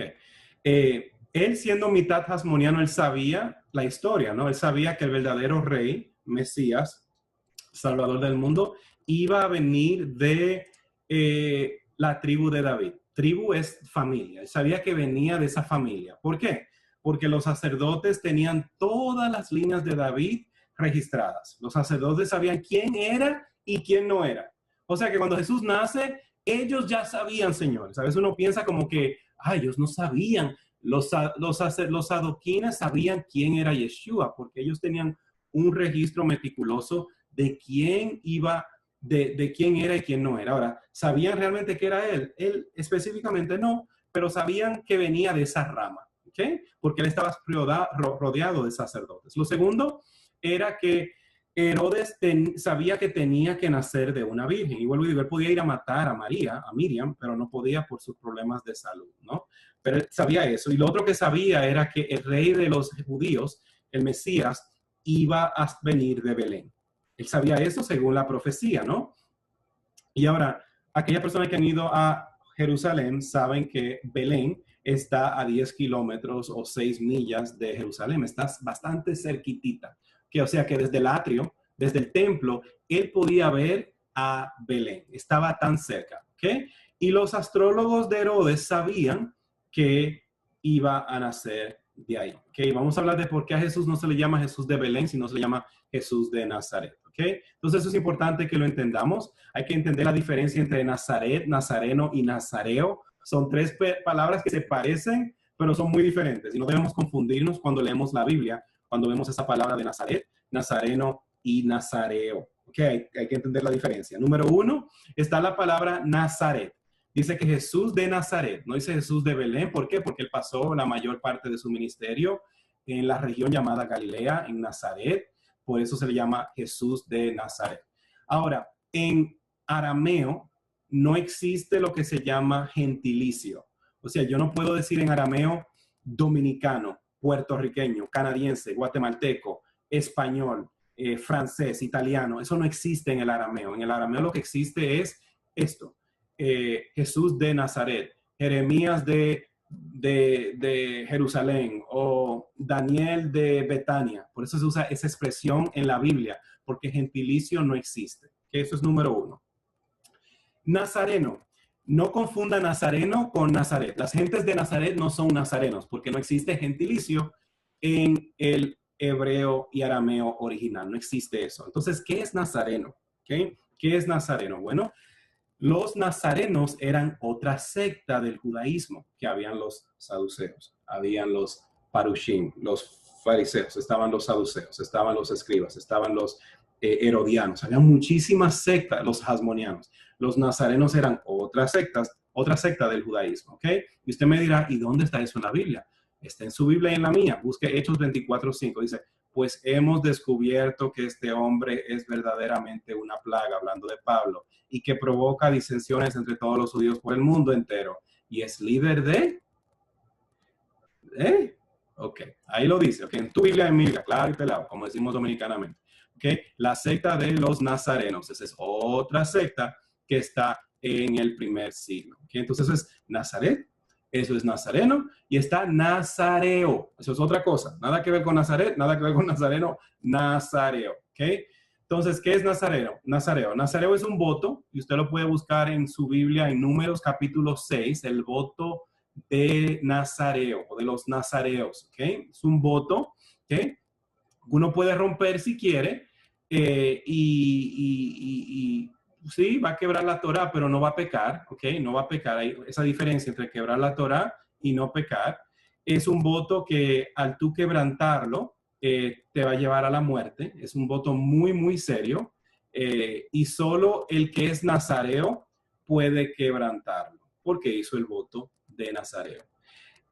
Él siendo mitad hasmoniano, él sabía la historia, ¿no? Él sabía que el verdadero rey, Mesías, Salvador del mundo, iba a venir de la tribu de David. Tribu es familia. Él sabía que venía de esa familia. ¿Por qué? Porque los sacerdotes tenían todas las líneas de David registradas. Los sacerdotes sabían quién era y quién no era. O sea que cuando Jesús nace, ellos ya sabían, señores. A veces uno piensa como que, ay, ellos no sabían. Los sadoquines sabían quién era Yeshua, porque ellos tenían un registro meticuloso de quién iba, de quién era y quién no era. Ahora, ¿sabían realmente que era él? Él específicamente no, pero sabían que venía de esa rama, ¿ok? Porque él estaba rodeado de sacerdotes. Lo segundo era que Herodes sabía que tenía que nacer de una virgen. Y vuelvo y digo, él podía ir a matar a Miriam, pero no podía por sus problemas de salud, ¿no? Pero él sabía eso. Y lo otro que sabía era que el rey de los judíos, el Mesías, iba a venir de Belén. Él sabía eso según la profecía, ¿no? Y ahora, aquellas personas que han ido a Jerusalén saben que Belén está a 10 kilómetros o 6 millas de Jerusalén. Está bastante cerquitita. O sea que desde el atrio, desde el templo, él podía ver a Belén. Estaba tan cerca, ¿ok? Y los astrólogos de Herodes sabían que iba a nacer de ahí, ¿ok? Vamos a hablar de por qué a Jesús no se le llama Jesús de Belén, sino se le llama Jesús de Nazaret, ¿ok? Entonces eso es importante que lo entendamos. Hay que entender la diferencia entre Nazaret, Nazareno y Nazareo. Son tres palabras que se parecen, pero son muy diferentes. Y no debemos confundirnos cuando leemos la Biblia, cuando vemos esa palabra de Nazaret, Nazareno y Nazareo. ¿Ok? Hay que entender la diferencia. Número uno, está la palabra Nazaret. Dice que Jesús de Nazaret, no dice Jesús de Belén. ¿Por qué? Porque él pasó la mayor parte de su ministerio en la región llamada Galilea, en Nazaret. Por eso se le llama Jesús de Nazaret. Ahora, en arameo no existe lo que se llama gentilicio. O sea, yo no puedo decir en arameo dominicano, puertorriqueño, canadiense, guatemalteco, español, francés, italiano. Eso no existe en el arameo. En el arameo lo que existe es esto. Jesús de Nazaret, Jeremías de Jerusalén o Daniel de Betania. Por eso se usa esa expresión en la Biblia, porque gentilicio no existe. Que eso es número uno. Nazareno. No confunda nazareno con Nazaret. Las gentes de Nazaret no son nazarenos, porque no existe gentilicio en el hebreo y arameo original. No existe eso. Entonces, ¿qué es nazareno? ¿Okay? ¿Qué es nazareno? Bueno, los nazarenos eran otra secta del judaísmo, que habían los saduceos, habían los parushim, los fariseos, estaban los saduceos, estaban los escribas, estaban los herodianos, había muchísimas sectas, los hasmonianos. Los nazarenos eran otra secta del judaísmo, ¿ok? Y usted me dirá, ¿y dónde está eso en la Biblia? Está en su Biblia y en la mía. Busque Hechos 24:5. Dice, pues hemos descubierto que este hombre es verdaderamente una plaga, hablando de Pablo, y que provoca disensiones entre todos los judíos por el mundo entero. Y es líder de... Ok, ahí lo dice. Okay. En tu Biblia, en mi Biblia, claro y pelado, como decimos dominicanamente. Okay. La secta de los nazarenos. Esa es otra secta que está en el primer siglo. Okay. Entonces eso es Nazaret, eso es nazareno, y está nazareo. Eso es otra cosa. Nada que ver con Nazaret, nada que ver con nazareno, nazareo. Okay. Entonces, ¿qué es nazareo? Nazareo es un voto, y usted lo puede buscar en su Biblia en Números capítulo 6, el voto de Nazareo, o de los nazareos. Okay. Es un voto que uno puede romper si quiere, sí, va a quebrar la Torá, pero no va a pecar, ¿ok? No va a pecar. Hay esa diferencia entre quebrar la Torá y no pecar. Es un voto que al tú quebrantarlo, te va a llevar a la muerte. Es un voto muy, muy serio. Y solo el que es nazareo puede quebrantarlo, porque hizo el voto de nazareo.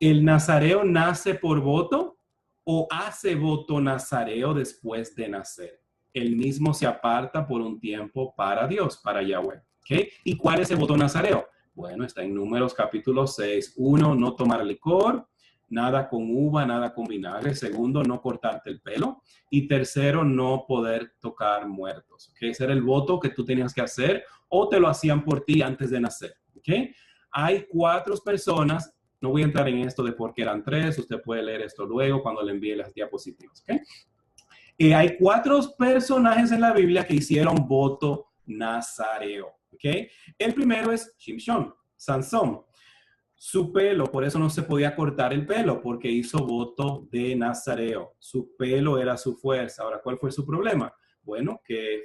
¿El nazareo nace por voto o hace voto nazareo después de nacer? El mismo se aparta por un tiempo para Dios, para Yahweh. ¿Okay? ¿Y cuál es el voto nazareo? Bueno, está en Números capítulo 6. 1, no tomar licor, nada con uva, nada con vinagre. 2, no cortarte el pelo. Y 3, no poder tocar muertos. ¿Okay? Ese era el voto que tú tenías que hacer o te lo hacían por ti antes de nacer. ¿Okay? Hay 4 personas. No voy a entrar en esto de por qué eran 3. Usted puede leer esto luego cuando le envíe las diapositivas. ¿Okay? Hay 4 personajes en la Biblia que hicieron voto nazareo. ¿Okay? El primero es Shimshon, Sansón. Su pelo, por eso no se podía cortar el pelo, porque hizo voto de nazareo. Su pelo era su fuerza. Ahora, ¿cuál fue su problema? Bueno, que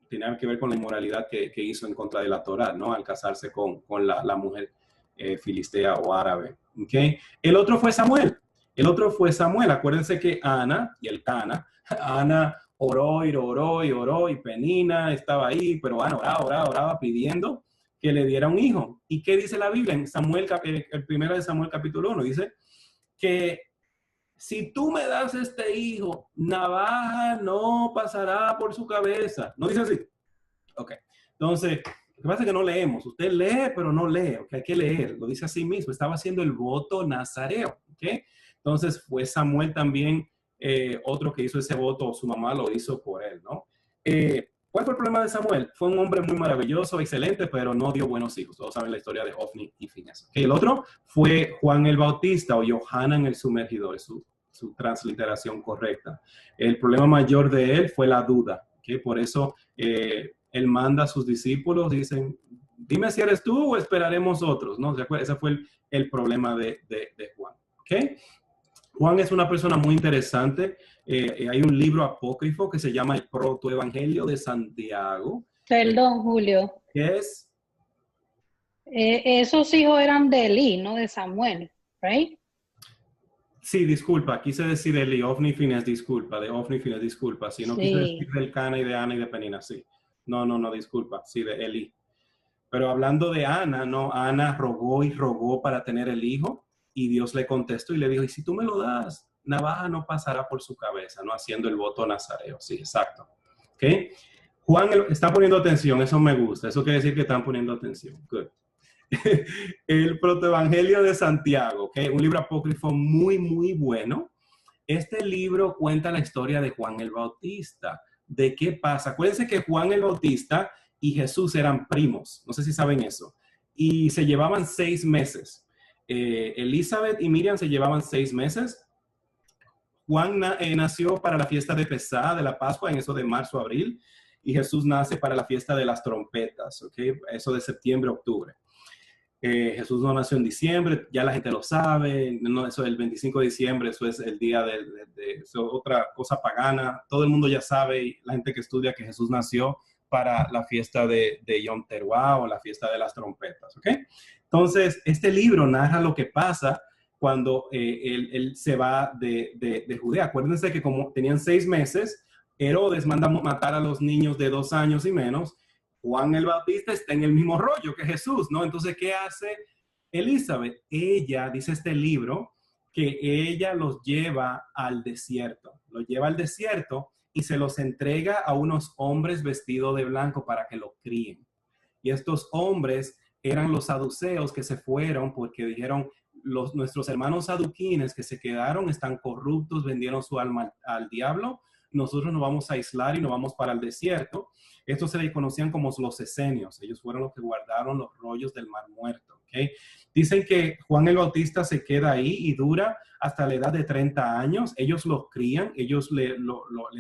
tenía que ver con la inmoralidad que hizo en contra de la Torá, ¿no? Al casarse con la mujer filistea o árabe. ¿Okay? El otro fue Samuel. Acuérdense que Ana y el Cana, Ana oró y Penina estaba ahí, pero Ana oraba pidiendo que le diera un hijo. ¿Y qué dice la Biblia? En Samuel, el primero de Samuel capítulo 1, dice que si tú me das este hijo, navaja no pasará por su cabeza. ¿No dice así? Ok. Entonces, lo que pasa es que no leemos. Usted lee, pero no lee. Okay, hay que leer. Lo dice así mismo. Estaba haciendo el voto nazareo. ¿Okay? Entonces, fue Samuel también otro que hizo ese voto. Su mamá lo hizo por él, ¿no? ¿Cuál fue el problema de Samuel? Fue un hombre muy maravilloso, excelente, pero no dio buenos hijos. Todos saben la historia de Ofni y Fineas. Okay, el otro fue Juan el Bautista o Yohanan el Sumergidor, su transliteración correcta. El problema mayor de él fue la duda. Okay, por eso él manda a sus discípulos, dicen, dime si eres tú o esperaremos otros, ¿no? Ese fue el problema de Juan. Okay. Juan es una persona muy interesante. Hay un libro apócrifo que se llama el Protoevangelio de Santiago. Perdón, Julio. ¿Qué es? Esos hijos eran de Eli, no de Samuel, ¿right? Sí, disculpa. Quise decir Eli, Ofni y Fineas, disculpa. De Ofni y Fineas, disculpa. Sí, no quise decir del Cana y de Ana y de Penina, sí. No, disculpa. Sí, de Eli. Pero hablando de Ana, ¿no? Ana rogó y rogó para tener el hijo y Dios le contestó y le dijo, y si tú me lo das, navaja no pasará por su cabeza, ¿no? Haciendo el voto nazareo. Sí, exacto. ¿Ok? Juan está poniendo atención, eso me gusta. Eso quiere decir que están poniendo atención. Good. El Protoevangelio de Santiago, ¿ok? Un libro apócrifo muy, muy bueno. Este libro cuenta la historia de Juan el Bautista. ¿De qué pasa? Acuérdense que Juan el Bautista y Jesús eran primos. No sé si saben eso. Y se llevaban 6 meses. Elizabeth y Miriam se llevaban 6 meses. Juan nació para la fiesta de Pesá, de la Pascua, en eso de marzo, abril. Y Jesús nace para la fiesta de las trompetas, ¿ok? Eso de septiembre, octubre. Jesús no nació en diciembre, ya la gente lo sabe, no, eso el 25 de diciembre, eso es el día eso, otra cosa pagana, todo el mundo ya sabe, y la gente que estudia que Jesús nació para la fiesta de Yom Teruah o la fiesta de las trompetas, ¿ok? Entonces, este libro narra lo que pasa cuando él se va de Judea. Acuérdense que como tenían 6 meses, Herodes manda matar a los niños de 2 años y menos. Juan el Bautista está en el mismo rollo que Jesús, ¿no? Entonces, ¿qué hace Elizabeth? Ella, dice este libro, que ella los lleva al desierto. Los lleva al desierto y se los entrega a unos hombres vestidos de blanco para que los críen. Y estos hombres eran los saduceos que se fueron porque dijeron, nuestros hermanos saduquines que se quedaron están corruptos, vendieron su alma al diablo. Nosotros nos vamos a aislar y nos vamos para el desierto. Estos se les conocían como los esenios. Ellos fueron los que guardaron los rollos del Mar Muerto. ¿Okay? Dicen que Juan el Bautista se queda ahí y dura hasta la edad de 30 años. Ellos lo crían, ellos le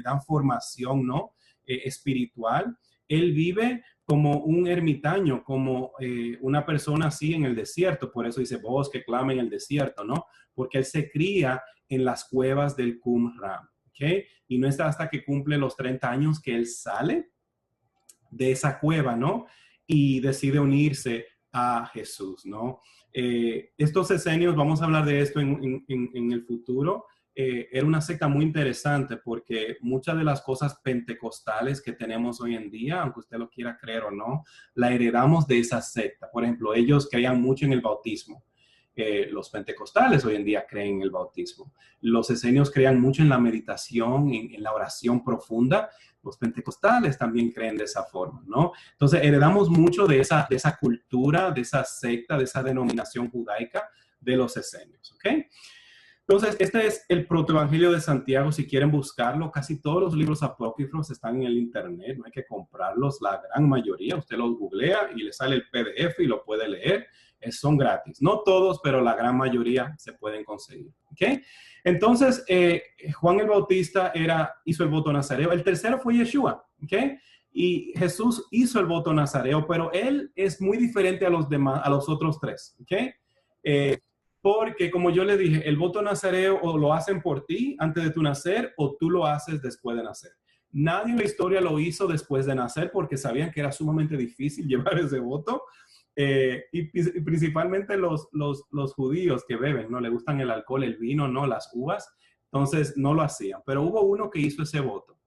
dan formación, ¿no? Espiritual. Él vive como un ermitaño, como una persona así en el desierto. Por eso dice, voz que clama en el desierto, ¿no? Porque él se cría en las cuevas del Qumran. ¿Okay? Y no está hasta que cumple los 30 años que él sale de esa cueva, ¿no? Y decide unirse a Jesús, ¿no? Estos esenios, vamos a hablar de esto en el futuro, era una secta muy interesante porque muchas de las cosas pentecostales que tenemos hoy en día, aunque usted lo quiera creer o no, la heredamos de esa secta. Por ejemplo, ellos creían mucho en el bautismo. Los pentecostales hoy en día creen en el bautismo. Los esenios creían mucho en la meditación, en la oración profunda. Los pentecostales también creen de esa forma, ¿no? Entonces, heredamos mucho de esa cultura, de esa secta, de esa denominación judaica de los esenios, ¿ok? Entonces, este es el Protoevangelio de Santiago. Si quieren buscarlo, casi todos los libros apócrifos están en el internet. No hay que comprarlos, la gran mayoría. Usted los googlea y le sale el PDF y lo puede leer. Son gratis. No todos, pero la gran mayoría se pueden conseguir. ¿Okay? Entonces, Juan el Bautista hizo el voto nazareo. El tercero fue Yeshua. ¿Okay? Y Jesús hizo el voto nazareo, pero él es muy diferente a los demás, a los otros 3. ¿Okay? Porque, como yo le dije, el voto nazareo o lo hacen por ti antes de tu nacer o tú lo haces después de nacer. Nadie en la historia lo hizo después de nacer porque sabían que era sumamente difícil llevar ese voto. Y principalmente los judíos que beben, ¿no? Le gustan el alcohol, el vino, ¿no? Las uvas. Entonces, no lo hacían. Pero hubo uno que hizo ese voto.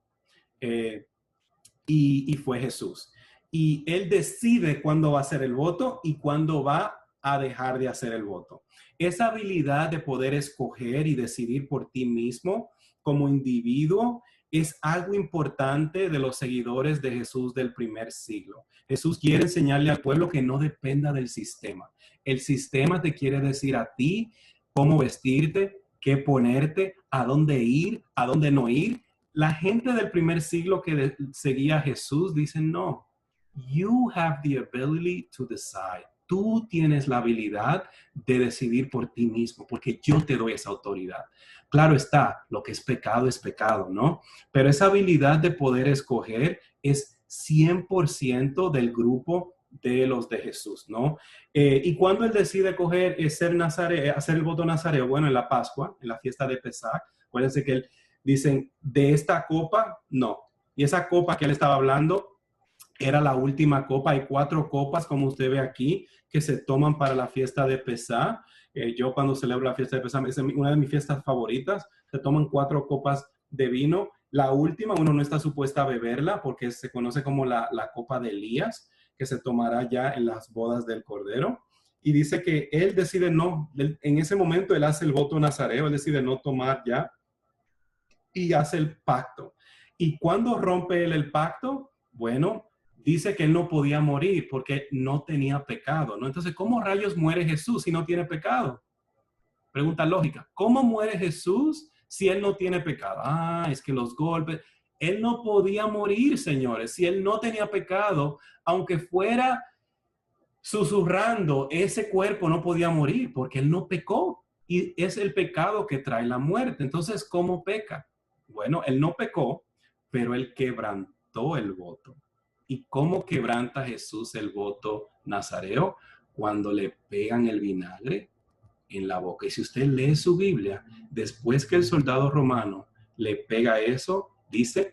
Y fue Jesús. Y él decide cuándo va a hacer el voto y cuándo va a dejar de hacer el voto. Esa habilidad de poder escoger y decidir por ti mismo como individuo es algo importante de los seguidores de Jesús del primer siglo. Jesús quiere enseñarle al pueblo que no dependa del sistema. El sistema te quiere decir a ti cómo vestirte, qué ponerte, a dónde ir, a dónde no ir. La gente del primer siglo que seguía a Jesús dice, no, you have the ability to decide. Tú tienes la habilidad de decidir por ti mismo, porque yo te doy esa autoridad. Claro está, lo que es pecado, ¿no? Pero esa habilidad de poder escoger es 100% del grupo de los de Jesús, ¿no? Y cuando él decide hacer el voto nazareo, bueno, en la Pascua, en la fiesta de Pesach, acuérdense que él dicen, de esta copa, no. Y esa copa que él estaba hablando era la última copa. Hay 4 copas, como usted ve aquí, que se toman para la fiesta de Pesach. Yo cuando celebro la fiesta de Pesach, es una de mis fiestas favoritas. Se toman 4 copas de vino. La última, uno no está supuesto a beberla porque se conoce como la copa de Elías, que se tomará ya en las bodas del Cordero. Y dice que él decide no, en ese momento él hace el voto nazareo, él decide no tomar ya y hace el pacto. ¿Y cuando rompe él el pacto? Bueno, dice que él no podía morir porque no tenía pecado, ¿no? Entonces, ¿cómo rayos muere Jesús si no tiene pecado? Pregunta lógica. ¿Cómo muere Jesús si él no tiene pecado? Ah, es que los golpes. Él no podía morir, señores, si él no tenía pecado, aunque fuera susurrando, ese cuerpo no podía morir porque él no pecó. Y es el pecado que trae la muerte. Entonces, ¿cómo peca? Bueno, él no pecó, pero él quebrantó el voto. ¿Y cómo quebranta Jesús el voto nazareo? Cuando le pegan el vinagre en la boca. Y si usted lee su Biblia, después que el soldado romano le pega eso, dice,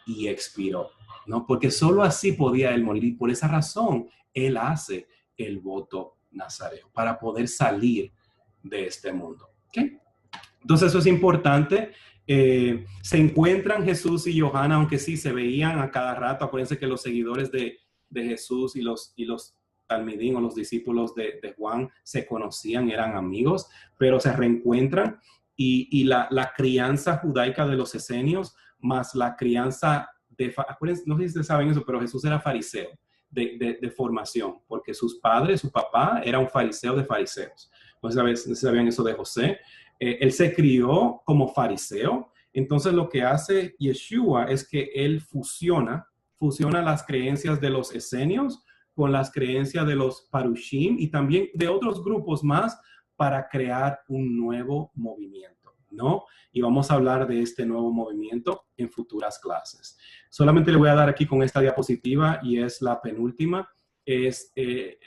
y expiró, ¿no? Porque solo así podía él morir. Y por esa razón, él hace el voto nazareo, para poder salir de este mundo. ¿Okay? Entonces eso es importante. Se encuentran Jesús y Johanna, aunque sí se veían a cada rato. Acuérdense que los seguidores de Jesús y los talmidín o los discípulos de Juan se conocían, eran amigos, pero se reencuentran y la crianza judaica de los esenios más la crianza acuérdense, no sé si ustedes saben eso, pero Jesús era fariseo de formación, porque sus padres, su papá era un fariseo de fariseos. No sé si sabían eso de José. Él se crió como fariseo. Entonces lo que hace Yeshua es que él fusiona las creencias de los esenios con las creencias de los parushim y también de otros grupos más para crear un nuevo movimiento, ¿no? Y vamos a hablar de este nuevo movimiento en futuras clases. Solamente le voy a dar aquí con esta diapositiva y es la penúltima.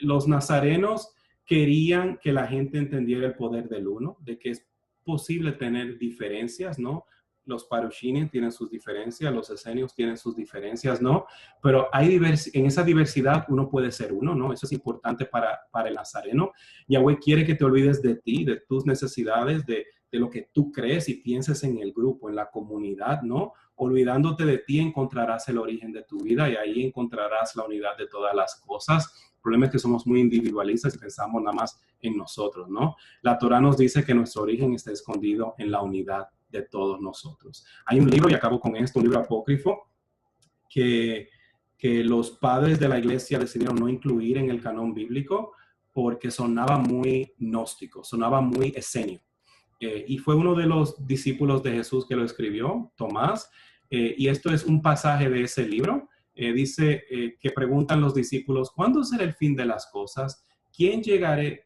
Los nazarenos querían que la gente entendiera el poder del uno, de que es posible tener diferencias, ¿no? Los parushines tienen sus diferencias, los esenios tienen sus diferencias, ¿no? Pero en esa diversidad uno puede ser uno, ¿no? Eso es importante para el nazareno. Yahweh quiere que te olvides de ti, de tus necesidades, de lo que tú crees y pienses en el grupo, en la comunidad, ¿no? Olvidándote de ti encontrarás el origen de tu vida y ahí encontrarás la unidad de todas las cosas. El problema es que somos muy individualistas y pensamos nada más en nosotros, ¿no? La Torah nos dice que nuestro origen está escondido en la unidad de todos nosotros. Hay un libro, y acabo con esto, un libro apócrifo, que los padres de la iglesia decidieron no incluir en el canon bíblico porque sonaba muy gnóstico, sonaba muy esenio. Y fue uno de los discípulos de Jesús que lo escribió, Tomás, y esto es un pasaje de ese libro. Dice que preguntan los discípulos, ¿cuándo será el fin de las cosas? ¿Quién llegaré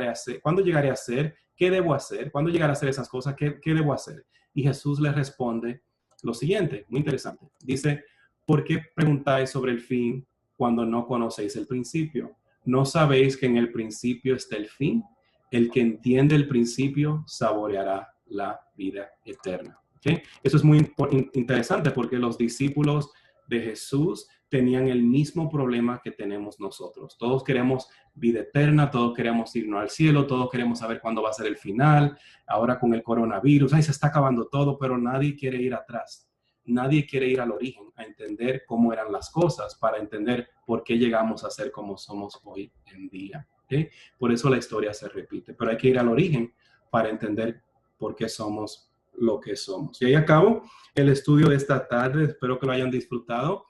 a ser? ¿Cuándo llegaré a ser? ¿Qué debo hacer? ¿Cuándo llegaré a hacer esas cosas? ¿Qué debo hacer? Y Jesús les responde lo siguiente, muy interesante. Dice, ¿por qué preguntáis sobre el fin cuando no conocéis el principio? ¿No sabéis que en el principio está el fin? El que entiende el principio saboreará la vida eterna. ¿Okay? Eso es muy interesante porque los discípulos de Jesús tenían el mismo problema que tenemos nosotros. Todos queremos vida eterna, todos queremos irnos al cielo, todos queremos saber cuándo va a ser el final. Ahora con el coronavirus, se está acabando todo, pero nadie quiere ir atrás. Nadie quiere ir al origen, a entender cómo eran las cosas, para entender por qué llegamos a ser como somos hoy en día. ¿Okay? Por eso la historia se repite, pero hay que ir al origen para entender por qué somos lo que somos. Y ahí acabo el estudio de esta tarde, espero que lo hayan disfrutado.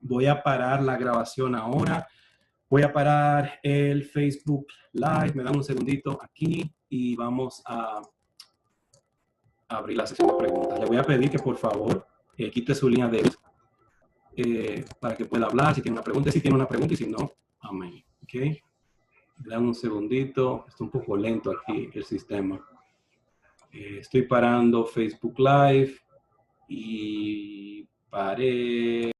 Voy a parar la grabación ahora, voy a parar el Facebook Live, me dan un segundito aquí y vamos a abrir la sesión de preguntas. Le voy a pedir que por favor quite su línea de para que pueda hablar, si tiene una pregunta y si no, amén. ¿Okay? Dan un segundito, está un poco lento aquí el sistema. Estoy parando Facebook Live y paré.